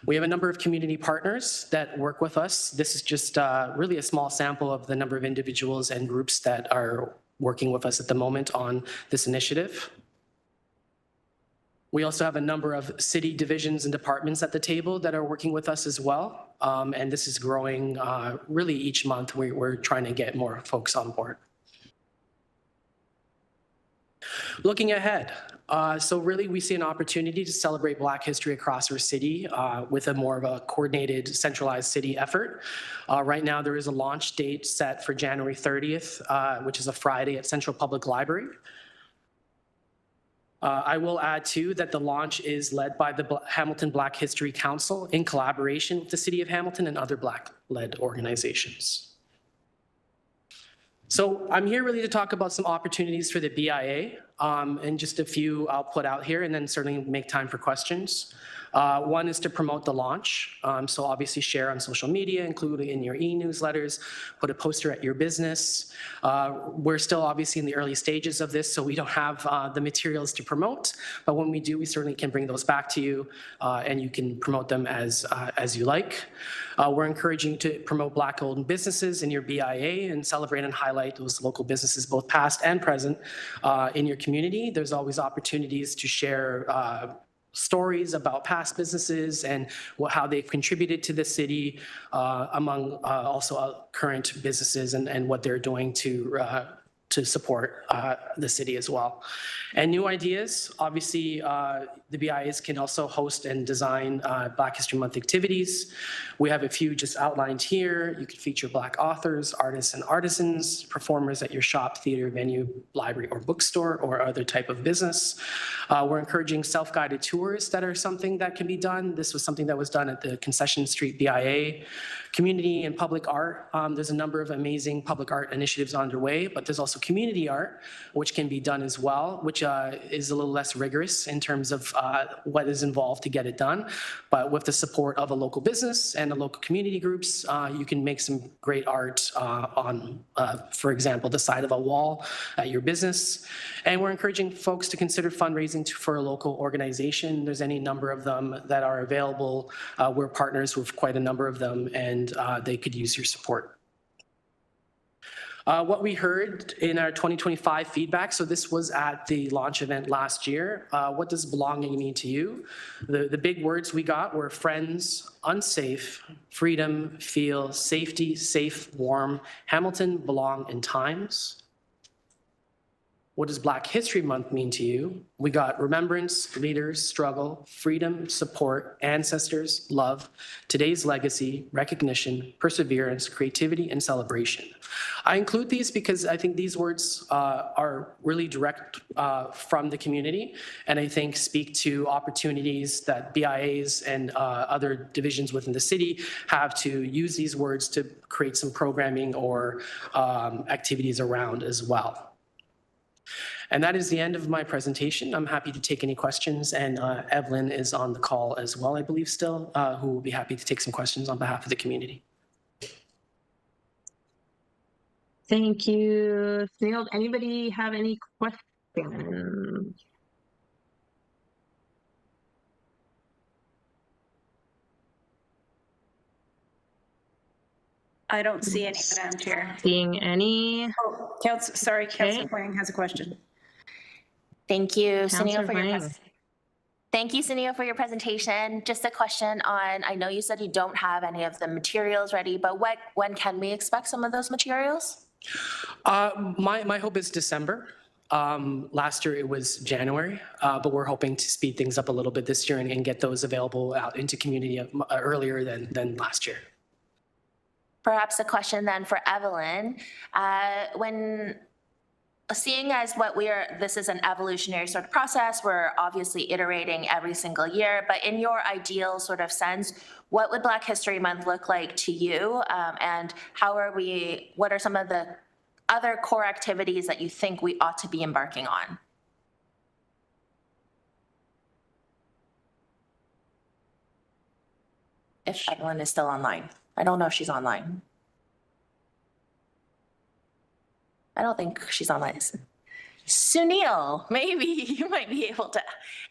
We have a number of community partners that work with us. This is just really a small sample of the number of individuals and groups that are working with us at the moment on this initiative. We also have a number of city divisions and departments at the table that are working with us as well. And this is growing really each month. We're trying to get more folks on board. Looking ahead, So really, we see an opportunity to celebrate Black history across our city with a more of a coordinated, centralized city effort. Right now, there is a launch date set for January 30th, which is a Friday at Central Public Library. I will add too that the launch is led by the Hamilton Black History Council in collaboration with the City of Hamilton and other Black-led organizations. So I'm here really to talk about some opportunities for the BIA, and just a few I'll put out here, and then certainly make time for questions. One is to promote the launch. So obviously share on social media, include it in your e-newsletters, put a poster at your business. We're still obviously in the early stages of this, so we don't have the materials to promote, but when we do, we certainly can bring those back to you, and you can promote them as you like. We're encouraging to promote Black-owned businesses in your BIA and celebrate and highlight those local businesses, both past and present, in your community. There's always opportunities to share stories about past businesses and how they've contributed to the city, among also current businesses and what they're doing to support the city as well. And new ideas, obviously the BIAs can also host and design Black History Month activities. We have a few just outlined here. You could feature Black authors, artists and artisans, performers at your shop, theater, venue, library or bookstore or other type of business. We're encouraging self-guided tours that are something that can be done. This was something that was done at the Concession Street BIA. Community and public art. There's a number of amazing public art initiatives underway, but there's also community art, which can be done as well, which is a little less rigorous in terms of what is involved to get it done. But with the support of a local business and the local community groups, you can make some great art on, for example, the side of a wall at your business. And we're encouraging folks to consider fundraising for a local organization. There's any number of them that are available. We're partners with quite a number of them, and they could use your support. What we heard in our 2025 feedback, so this was at the launch event last year. What does belonging mean to you? The big words we got were friends, unsafe, freedom, feel, safety, safe, warm, Hamilton, belong, and times. What does Black History Month mean to you? We got remembrance, leaders, struggle, freedom, support, ancestors, love, today's legacy, recognition, perseverance, creativity, and celebration. I include these because I think these words are really direct from the community, and I think speak to opportunities that BIAs and other divisions within the city have to use these words to create some programming or activities around as well. And that is the end of my presentation. I'm happy to take any questions, and Evelyn is on the call as well, I believe still, who will be happy to take some questions on behalf of the community. Thank you, Sunil. Anybody have any questions? I don't see any, Madam Chair. Seeing any? Oh, Councillor Huang has a question. Thank you, Sunil, Councillor for your Huang. presentation. Thank you, Sunil, for your presentation. Just a question on, I know you said you don't have any of the materials ready, but when can we expect some of those materials? My hope is December. Last year it was January, but we're hoping to speed things up a little bit this year and get those available out into community earlier than last year. Perhaps a question then for Evelyn. When seeing as this is an evolutionary sort of process, we're obviously iterating every single year, but in your ideal sort of sense, what would Black History Month look like to you? And what are some of the other core activities that you think we ought to be embarking on? If Evelyn is still online. I don't know if she's online. I don't think she's online. Sunil, maybe you might be able to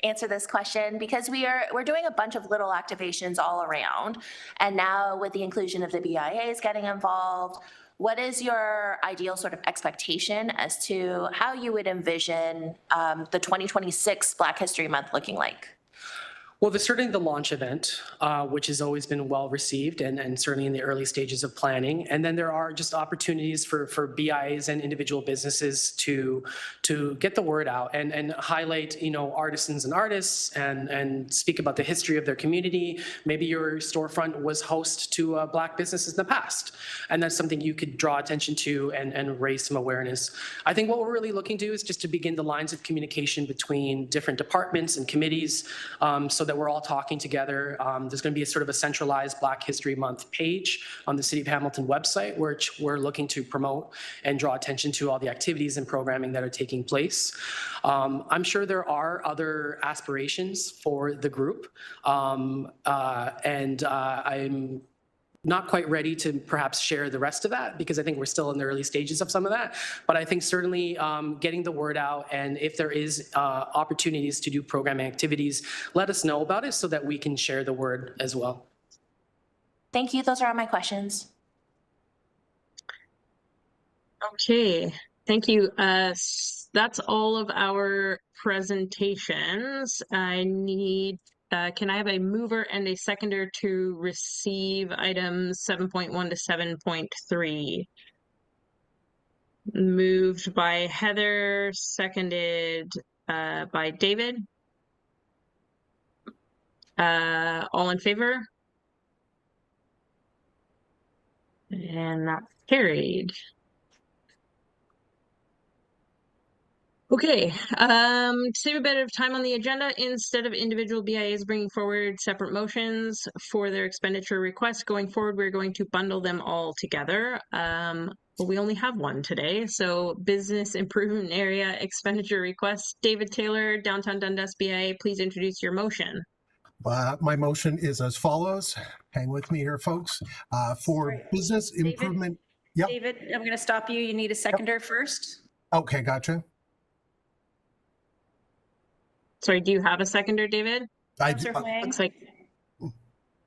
answer this question, because we're doing a bunch of little activations all around. And now with the inclusion of the BIAs getting involved, what is your ideal sort of expectation as to how you would envision the 2026 Black History Month looking like? Well, there's certainly the launch event, which has always been well received and certainly in the early stages of planning. And then there are just opportunities for BIAs and individual businesses to get the word out and highlight, artisans and artists and speak about the history of their community. Maybe your storefront was host to Black businesses in the past. And that's something you could draw attention to and raise some awareness. I think what we're really looking to do is just to begin the lines of communication between different departments and committees so that we're all talking together. There's going to be a sort of a centralized Black History Month page on the City of Hamilton website, which we're looking to promote and draw attention to all the activities and programming that are taking place. I'm sure there are other aspirations for the group, and I'm not quite ready to perhaps share the rest of that because I think we're still in the early stages of some of that. But I think certainly getting the word out, and if there is opportunities to do programming activities, let us know about it so that we can share the word as well. Thank you. Those are all my questions. Okay, thank you. That's all of our presentations. I need can I have a mover and a seconder to receive items 7.1 to 7.3? Moved by Heather, seconded by David. All in favor? And that's carried. Okay, to save a bit of time on the agenda, instead of individual BIAs bringing forward separate motions for their expenditure requests going forward, we're going to bundle them all together. But we only have one today. So business improvement area expenditure requests. David Taylor, Downtown Dundas BIA, please introduce your motion. My motion is as follows. Hang with me here, folks. For Sorry. business improvement. Yep. David, I'm going to stop you. You need a seconder first. Okay, gotcha. Sorry, do you have a seconder, David? Councillor Huang. Looks like.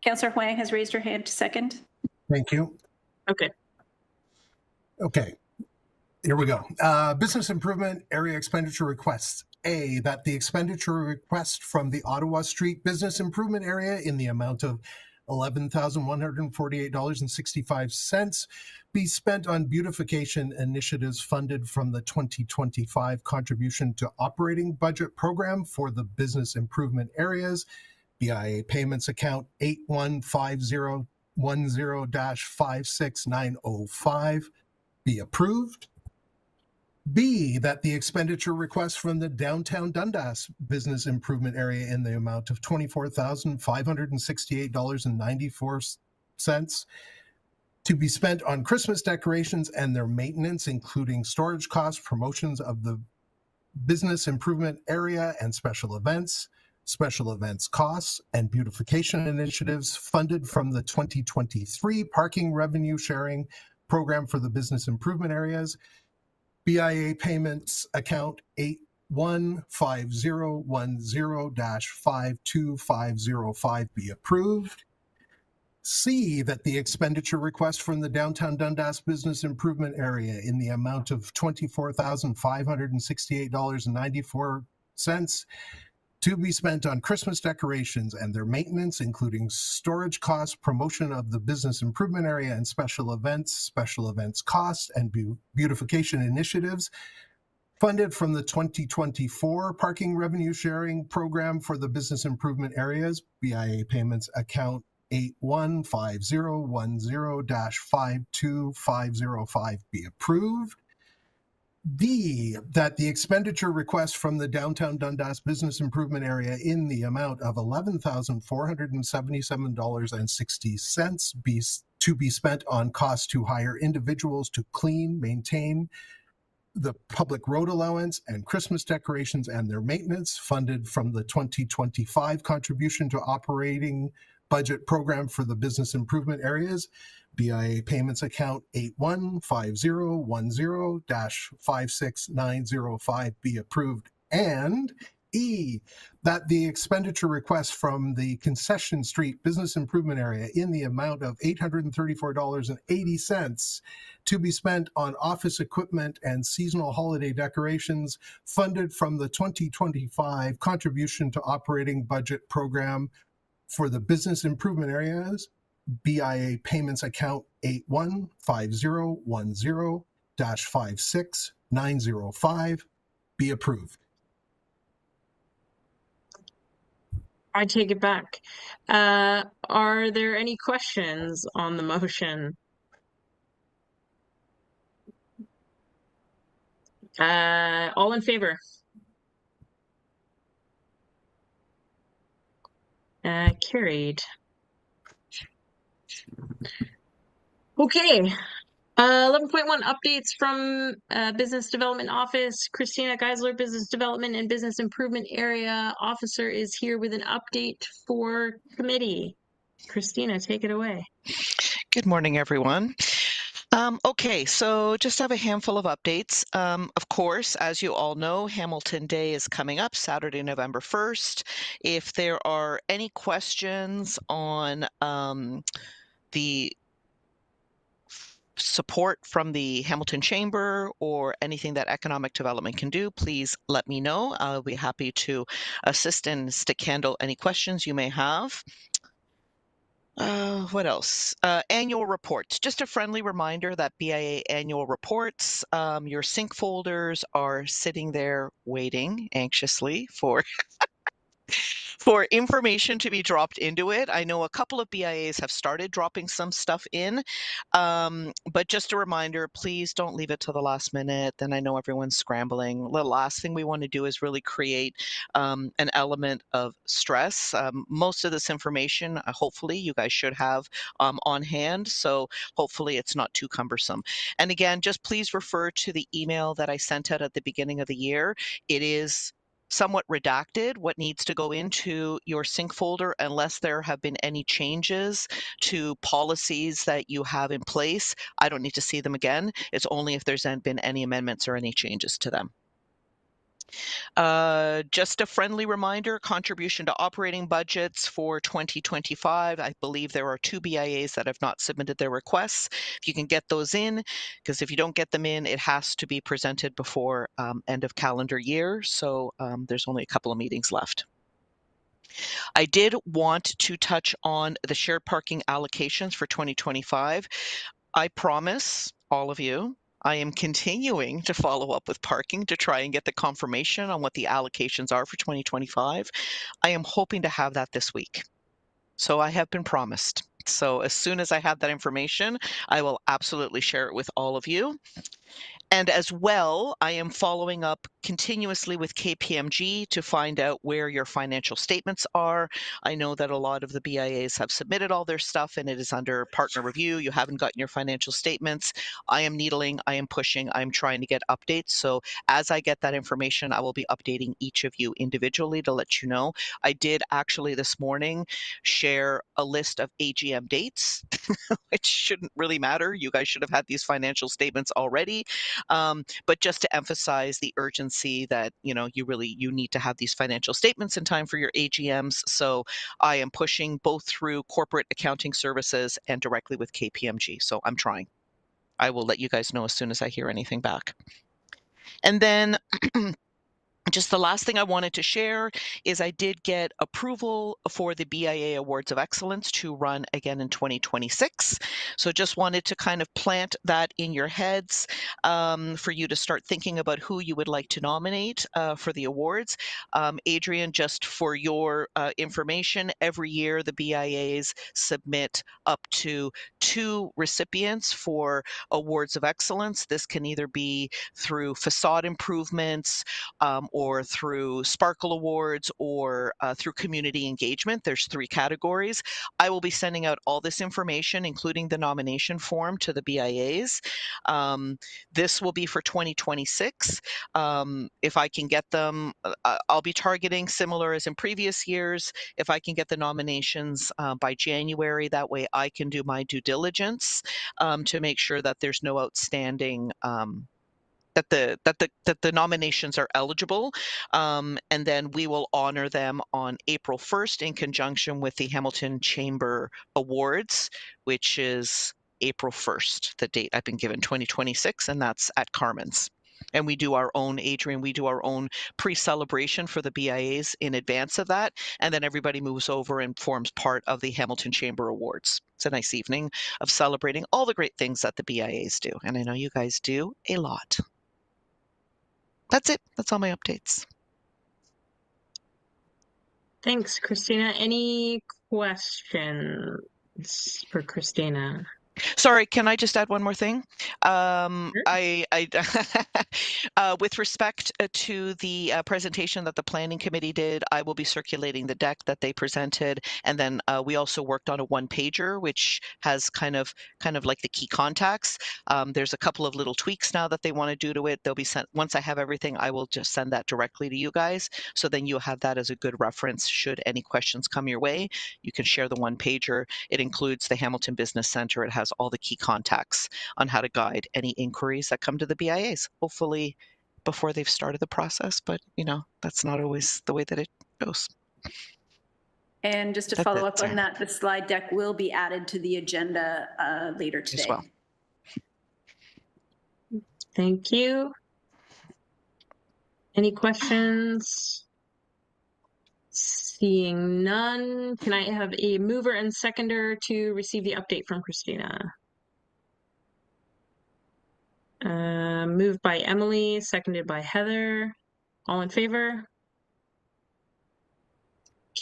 Councillor Huang has raised her hand to second. Thank you. Okay. Okay, here we go. Business improvement area expenditure requests. A, that the expenditure request from the Ottawa Street Business Improvement Area in the amount of $11,148.65 be spent on beautification initiatives funded from the 2025 Contribution to Operating Budget Program for the Business Improvement Areas, BIA Payments Account 815010-56905 be approved. B, that the expenditure request from the Downtown Dundas Business Improvement Area in the amount of $24,568.94 to be spent on Christmas decorations and their maintenance, including storage costs, promotions of the business improvement area and special events costs, and beautification initiatives funded from the 2023 Parking Revenue Sharing Program for the Business Improvement Areas, BIA Payments Account 815010-52505 be approved. C, that the expenditure request from the Downtown Dundas Business Improvement Area in the amount of $24,568.94 to be spent on Christmas decorations and their maintenance, including storage costs, promotion of the business improvement area and special events costs, and beautification initiatives funded from the 2024 Parking Revenue Sharing Program for the Business Improvement Areas, BIA Payments Account 815010-52505 be approved. D, that the expenditure request from the Downtown Dundas Business Improvement Area in the amount of $11,477.60 to be spent on costs to hire individuals to clean, maintain the public road allowance and Christmas decorations and their maintenance funded from the 2025 Contribution to Operating Budget Program for the Business Improvement Areas, BIA Payments Account 815010-56905 be approved. And E, that the expenditure request from the Concession Street Business Improvement Area in the amount of $834.80 to be spent on office equipment and seasonal holiday decorations funded from the 2025 Contribution to Operating Budget Program for the Business Improvement Areas, BIA Payments Account 815010-56905 be approved. I take it back. Are there any questions on the motion? All in favor? Carried. Okay. 11.1 updates from Business Development Office. Christina Geisler, Business Development and Business Improvement Area Officer, is here with an update for committee. Christina, take it away. Good morning, everyone. Okay, so just have a handful of updates. Of course, as you all know, Hamilton Day is coming up Saturday, November 1st. If there are any questions on the support from the Hamilton Chamber or anything that economic development can do, please let me know. I'll be happy to assist and stick handle any questions you may have. What else? Annual reports. Just a friendly reminder that BIA annual reports, your sync folders are sitting there waiting anxiously for for information to be dropped into it. I know a couple of BIAs have started dropping some stuff in, but just a reminder, please don't leave it to the last minute. Then I know everyone's scrambling. The last thing we want to do is really create an element of stress. Most of this information, hopefully, you guys should have on hand. So hopefully it's not too cumbersome. And again, just please refer to the email that I sent out at the beginning of the year. It is somewhat redacted what needs to go into your sync folder unless there have been any changes to policies that you have in place. I don't need to see them again. It's only if there's been any amendments or any changes to them. Just a friendly reminder, contribution to operating budgets for 2025. I believe there are 2 BIAs that have not submitted their requests. If you can get those in, because if you don't get them in, it has to be presented before end of calendar year. So there's only a couple of meetings left. I did want to touch on the shared parking allocations for 2025. I promise all of you, I am continuing to follow up with parking to try and get the confirmation on what the allocations are for 2025. I am hoping to have that this week. So I have been promised. So as soon as I have that information, I will absolutely share it with all of you. And as well, I am following up continuously with KPMG to find out where your financial statements are. I know that a lot of the BIAs have submitted all their stuff and it is under partner review. You haven't gotten your financial statements. I am needling, I am pushing, I'm trying to get updates. So as I get that information, I will be updating each of you individually to let you know. I did actually this morning share a list of AGM dates, which shouldn't really matter. You guys should have had these financial statements already. But just to emphasize the urgency that, you know, you need to have these financial statements in time for your AGMs. So I am pushing both through corporate accounting services and directly with KPMG. So I'm trying. I will let you guys know as soon as I hear anything back. And then just the last thing I wanted to share is I did get approval for the BIA Awards of Excellence to run again in 2026. So just wanted to kind of plant that in your heads for you to start thinking about who you would like to nominate for the awards. Adrian, just for your information, every year the BIAs submit up to 2 recipients for Awards of Excellence. This can either be through facade improvements, or through Sparkle Awards, or through community engagement. There's 3 categories. I will be sending out all this information, including the nomination form, to the BIAs. This will be for 2026. If I can get them, I'll be targeting similar as in previous years. If I can get the nominations by January, that way I can do my due diligence to make sure that there's no outstanding that the nominations are eligible, and then we will honor them on April 1st in conjunction with the Hamilton Chamber Awards, which is April 1st, the date I've been given, 2026, and that's at Carmen's. And we do our own, Adrian, we do our own pre-celebration for the BIAs in advance of that. And then everybody moves over and forms part of the Hamilton Chamber Awards. It's a nice evening of celebrating all the great things that the BIAs do. And I know you guys do a lot. That's it. That's all my updates. Thanks, Christina. Any questions for Christina? Sorry, can I just add one more thing? With respect to the presentation that the planning committee did, I will be circulating the deck that they presented, and then we also worked on a one-pager, which has kind of like the key contacts. There's a couple of little tweaks now that they want to do to it. They'll be sent once I have everything. I will just send that directly to you guys, so then you'll have that as a good reference. Should any questions come your way, you can share the one-pager. It includes the Hamilton Business Center. It has all the key contacts on how to guide any inquiries that come to the BIAs, hopefully before they've started the process, but that's not always the way that it goes. And just to follow up on that, the slide deck will be added to the agenda later today. As well. Thank you. Any questions? Seeing none, can I have a mover and seconder to receive the update from Christina? Moved by Emily, seconded by Heather. All in favor?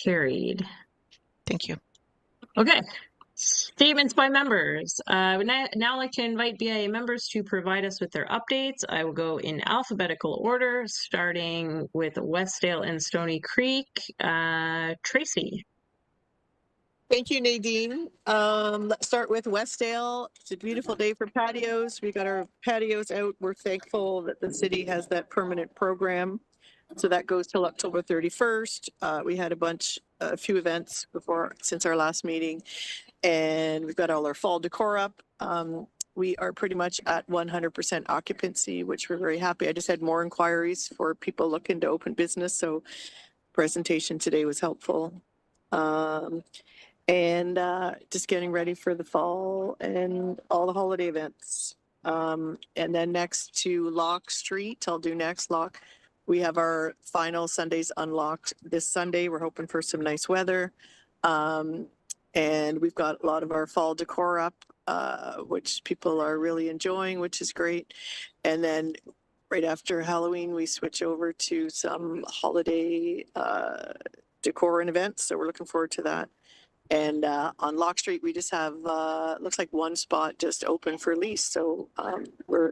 Carried. Thank you. Okay. Statements by members. I would now like to invite BIA members to provide us with their updates. I will go in alphabetical order, starting with Westdale and Stony Creek. Tracy. Thank you, Nadine. Let's start with Westdale. It's a beautiful day for patios. We got our patios out. We're thankful that the city has that permanent program. So that goes till October 31st. We had a few events since our last meeting, and we've got all our fall decor up. We are pretty much at 100% occupancy, which we're very happy. I just had more inquiries for people looking to open business, so presentation today was helpful. And just getting ready for the fall and all the holiday events. And then next to Lock Street, I'll do next, Lock. We have our final Sundays unlocked this Sunday. We're hoping for some nice weather. And we've got a lot of our fall decor up, which people are really enjoying, which is great. And then right after Halloween, we switch over to some holiday decor and events. So we're looking forward to that. And on Lock Street, we just have, looks like one spot just open for lease. So we're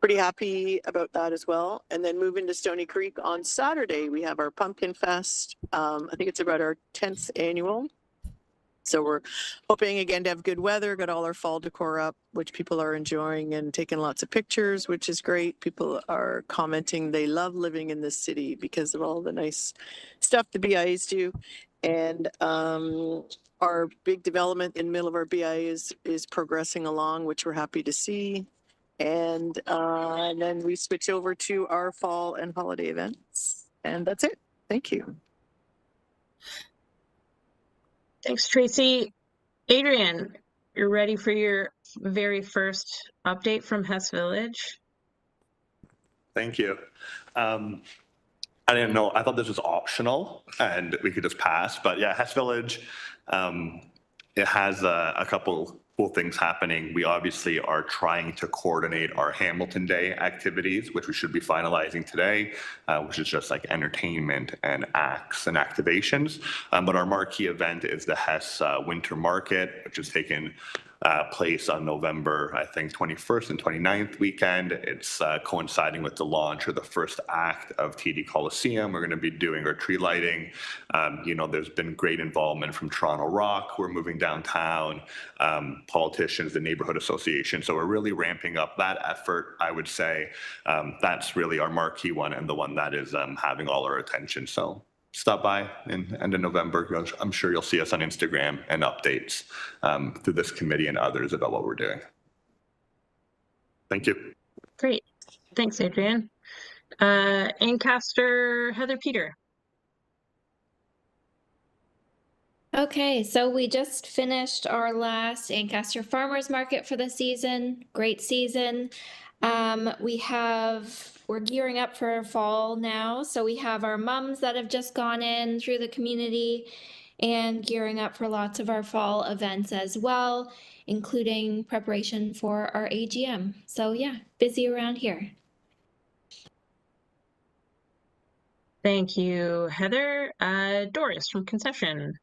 pretty happy about that as well. And then moving to Stony Creek on Saturday, we have our Pumpkin Fest. I think it's about our 10th annual. So we're hoping again to have good weather, got all our fall decor up, which people are enjoying and taking lots of pictures, which is great. People are commenting they love living in this city because of all the nice stuff the BIAs do. And our big development in the middle of our BIA is progressing along, which we're happy to see. And then we switch over to our fall and holiday events. And that's it. Thank you. Thanks, Tracy. Adrian, you're ready for your very first update from Hess Village. Thank you. I didn't know, I thought this was optional and we could just pass, but yeah, Hess Village, it has a couple cool things happening. We obviously are trying to coordinate our Hamilton Day activities, which we should be finalizing today, which is just like entertainment and acts and activations. But our marquee event is the Hess Winter Market, which is taking place on November, I think, 21st and 29th weekend. It's coinciding with the launch of the first act of TD Coliseum. We're going to be doing our tree lighting. There's been great involvement from Toronto Rock. We're moving downtown, politicians, the neighborhood association. So we're really ramping up that effort, I would say. That's really our marquee one and the one that is having all our attention. So stop by in end of November. I'm sure you'll see us on Instagram and updates through this committee and others about what we're doing. Thank you. Great. Thanks, Adrienne. Ancaster Heather Peter. Okay, so we just finished our last Ancaster Farmers Market for the season. Great season. We're gearing up for fall now. So we have our mums that have just gone in through the community and gearing up for lots of our fall events as well, including preparation for our AGM. So yeah, busy around here. Thank you, Heather. Doris from Concession.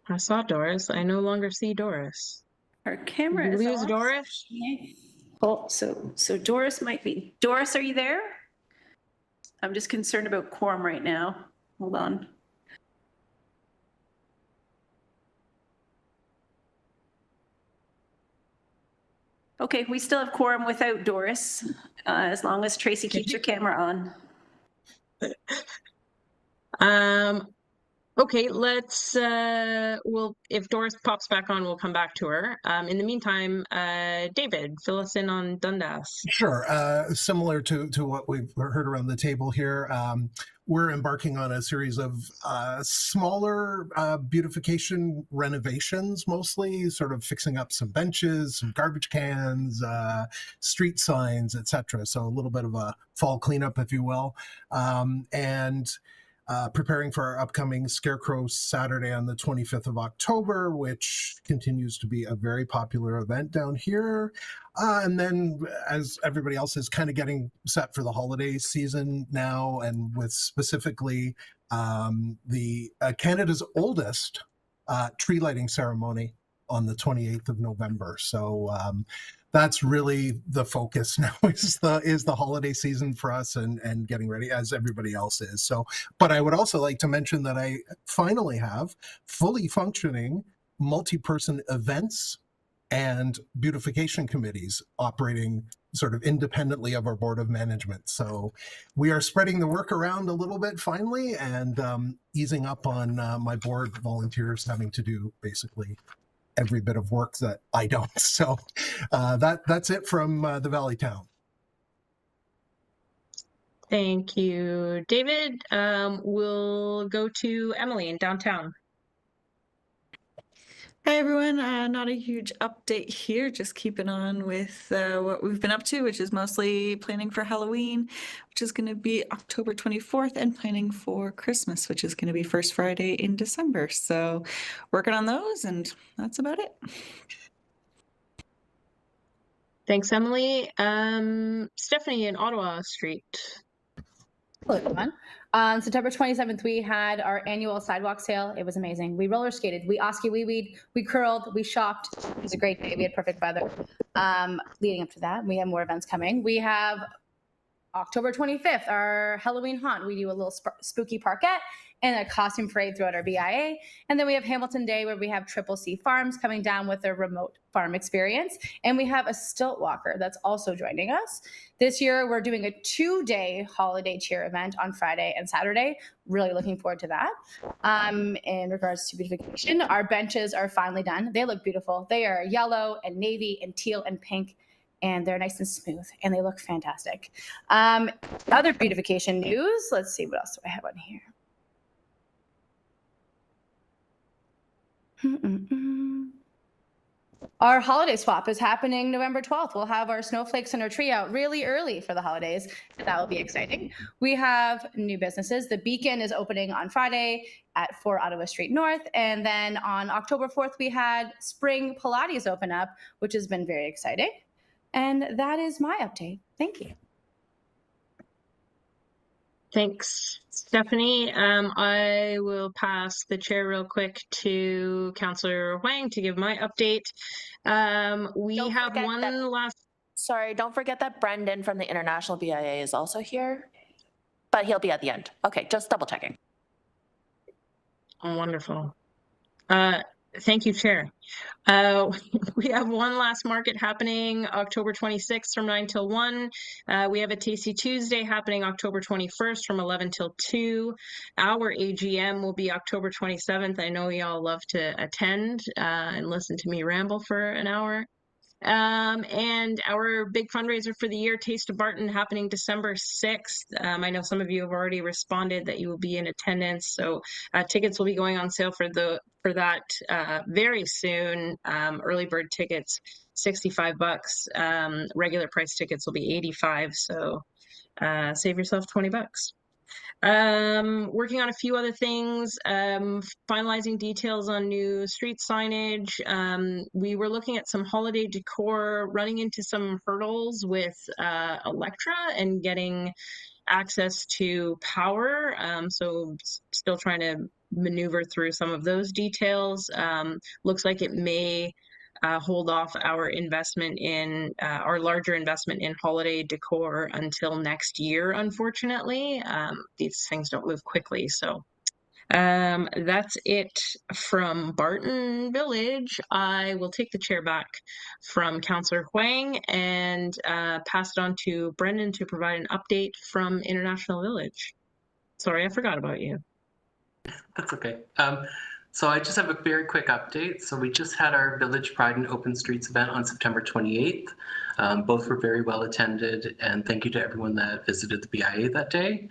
I saw Doris. I no longer see Doris. Our camera Did is we lose off. Doris? Oh, so Doris might be. Doris, are you there? I'm just concerned about quorum right now. Hold on. Okay, we still have quorum without Doris, as long as Tracy keeps her camera on. Okay, let's, if Doris pops back on, we'll come back to her. In the meantime, David, fill us in on Dundas. Sure. Similar to what we've heard around the table here, we're embarking on a series of smaller beautification renovations, mostly sort of fixing up some benches, some garbage cans, street signs, etc. So a little bit of a fall cleanup, if you will. Preparing for our upcoming Scarecrow Saturday on the 25th of October, which continues to be a very popular event down here. And then, as everybody else is kind of getting set for the holiday season now, and with specifically the Canada's oldest tree lighting ceremony on the 28th of November. So that's really the focus now is the holiday season for us and getting ready, as everybody else is. So, but I would also like to mention that I finally have fully functioning multi-person events and beautification committees operating sort of independently of our board of management. So we are spreading the work around a little bit finally, and easing up on my board volunteers having to do basically every bit of work that I don't. So that's it from the Valley Town. Thank you, David. We'll go to Emily in downtown. Hi, everyone. Not a huge update here, just keeping on with what we've been up to, which is mostly planning for Halloween, which is going to be October 24th, and planning for Christmas, which is going to be first Friday in December. So working on those, and that's about it. Thanks, Emily. Stephanie in Ottawa Street. Hello, everyone. On September 27th, we had our annual sidewalk sale. It was amazing. We roller skated, we Oski-wee-weed, we curled, we shopped. It was a great day. We had perfect weather. Leading up to that, we have more events coming. We have October 25th, our Halloween haunt. We do a little spooky parkette and a costume parade throughout our BIA. And then we have Hamilton Day, where we have Triple C Farms coming down with their remote farm experience. And we have a stilt walker that's also joining us. This year, we're doing a 2-day holiday cheer event on Friday and Saturday. Really looking forward to that. In regards to beautification, our benches are finally done. They look beautiful. They are yellow and navy and teal and pink, and they're nice and smooth, and they look fantastic. Other beautification news, let's see, what else do I have on here? Our holiday swap is happening November 12th. We'll have our snowflakes and our tree out really early for the holidays. That will be exciting. We have new businesses. The Beacon is opening on Friday at 4 Ottawa Street North. And then on October 4th, we had Spring Pilates open up, which has been very exciting. And that is my update. Thank you. Thanks, Stephanie. I will pass the chair real quick to Councillor Huang to give my update. We have one last. Sorry, don't forget that Brendan from the International BIA is also here, but he'll be at the end. Okay, just double checking. Oh, wonderful. Thank you, Chair. We have one last market happening October 26th from 9 till 1. We have a Tasty Tuesday happening October 21st from 11 till 2. Our AGM will be October 27th. I know y'all love to attend and listen to me ramble for an hour. And our big fundraiser for the year, Taste of Barton, happening December 6th. I know some of you have already responded that you will be in attendance, so tickets will be going on sale for that very soon. Early bird tickets, $65. Regular price tickets will be $85. So save yourself $20. Working on a few other things, finalizing details on new street signage. We were looking at some holiday decor, running into some hurdles with Electra and getting access to power. So still trying to maneuver through some of those details. Looks like it may hold off our investment in our larger investment in holiday decor until next year, unfortunately. These things don't move quickly. So that's it from Barton Village. I will take the chair back from Councillor Huang and pass it on to Brendan to provide an update from International Village. Sorry, I forgot about you. That's okay. So I just have a very quick update. So we just had our Village Pride and Open Streets event on September 28th. Both were very well attended, and thank you to everyone that visited the BIA that day.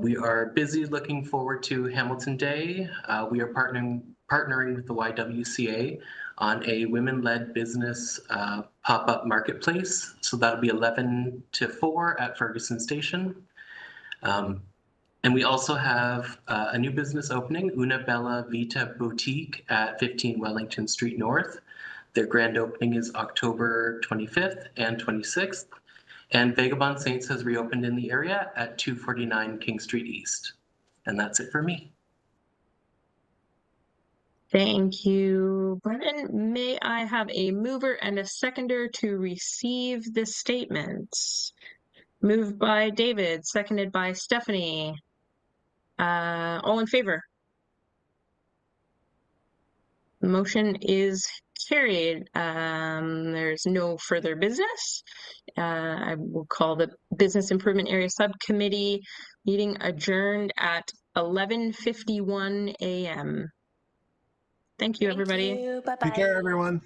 We are busy looking forward to Hamilton Day. We are partnering with the YWCA on a women-led business pop-up marketplace. So that'll be 11 to 4 at Ferguson Station. And we also have a new business opening, Una Bella Vita Boutique at 15 Wellington Street North. Their grand opening is October 25th and 26th. And Vagabond Saints has reopened in the area at 249 King Street East. And that's it for me. Thank you, Brendan. May I have a mover and a seconder to receive the statements? Moved by David, seconded by Stephanie. All in favor? Motion is carried. There's no further business. I will call the Business Improvement Area Subcommittee meeting adjourned at 11:51 a.m. Thank you, everybody. Thank you. Bye-bye. Take care, everyone.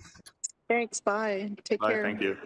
Thanks, bye. Take care. Thank you.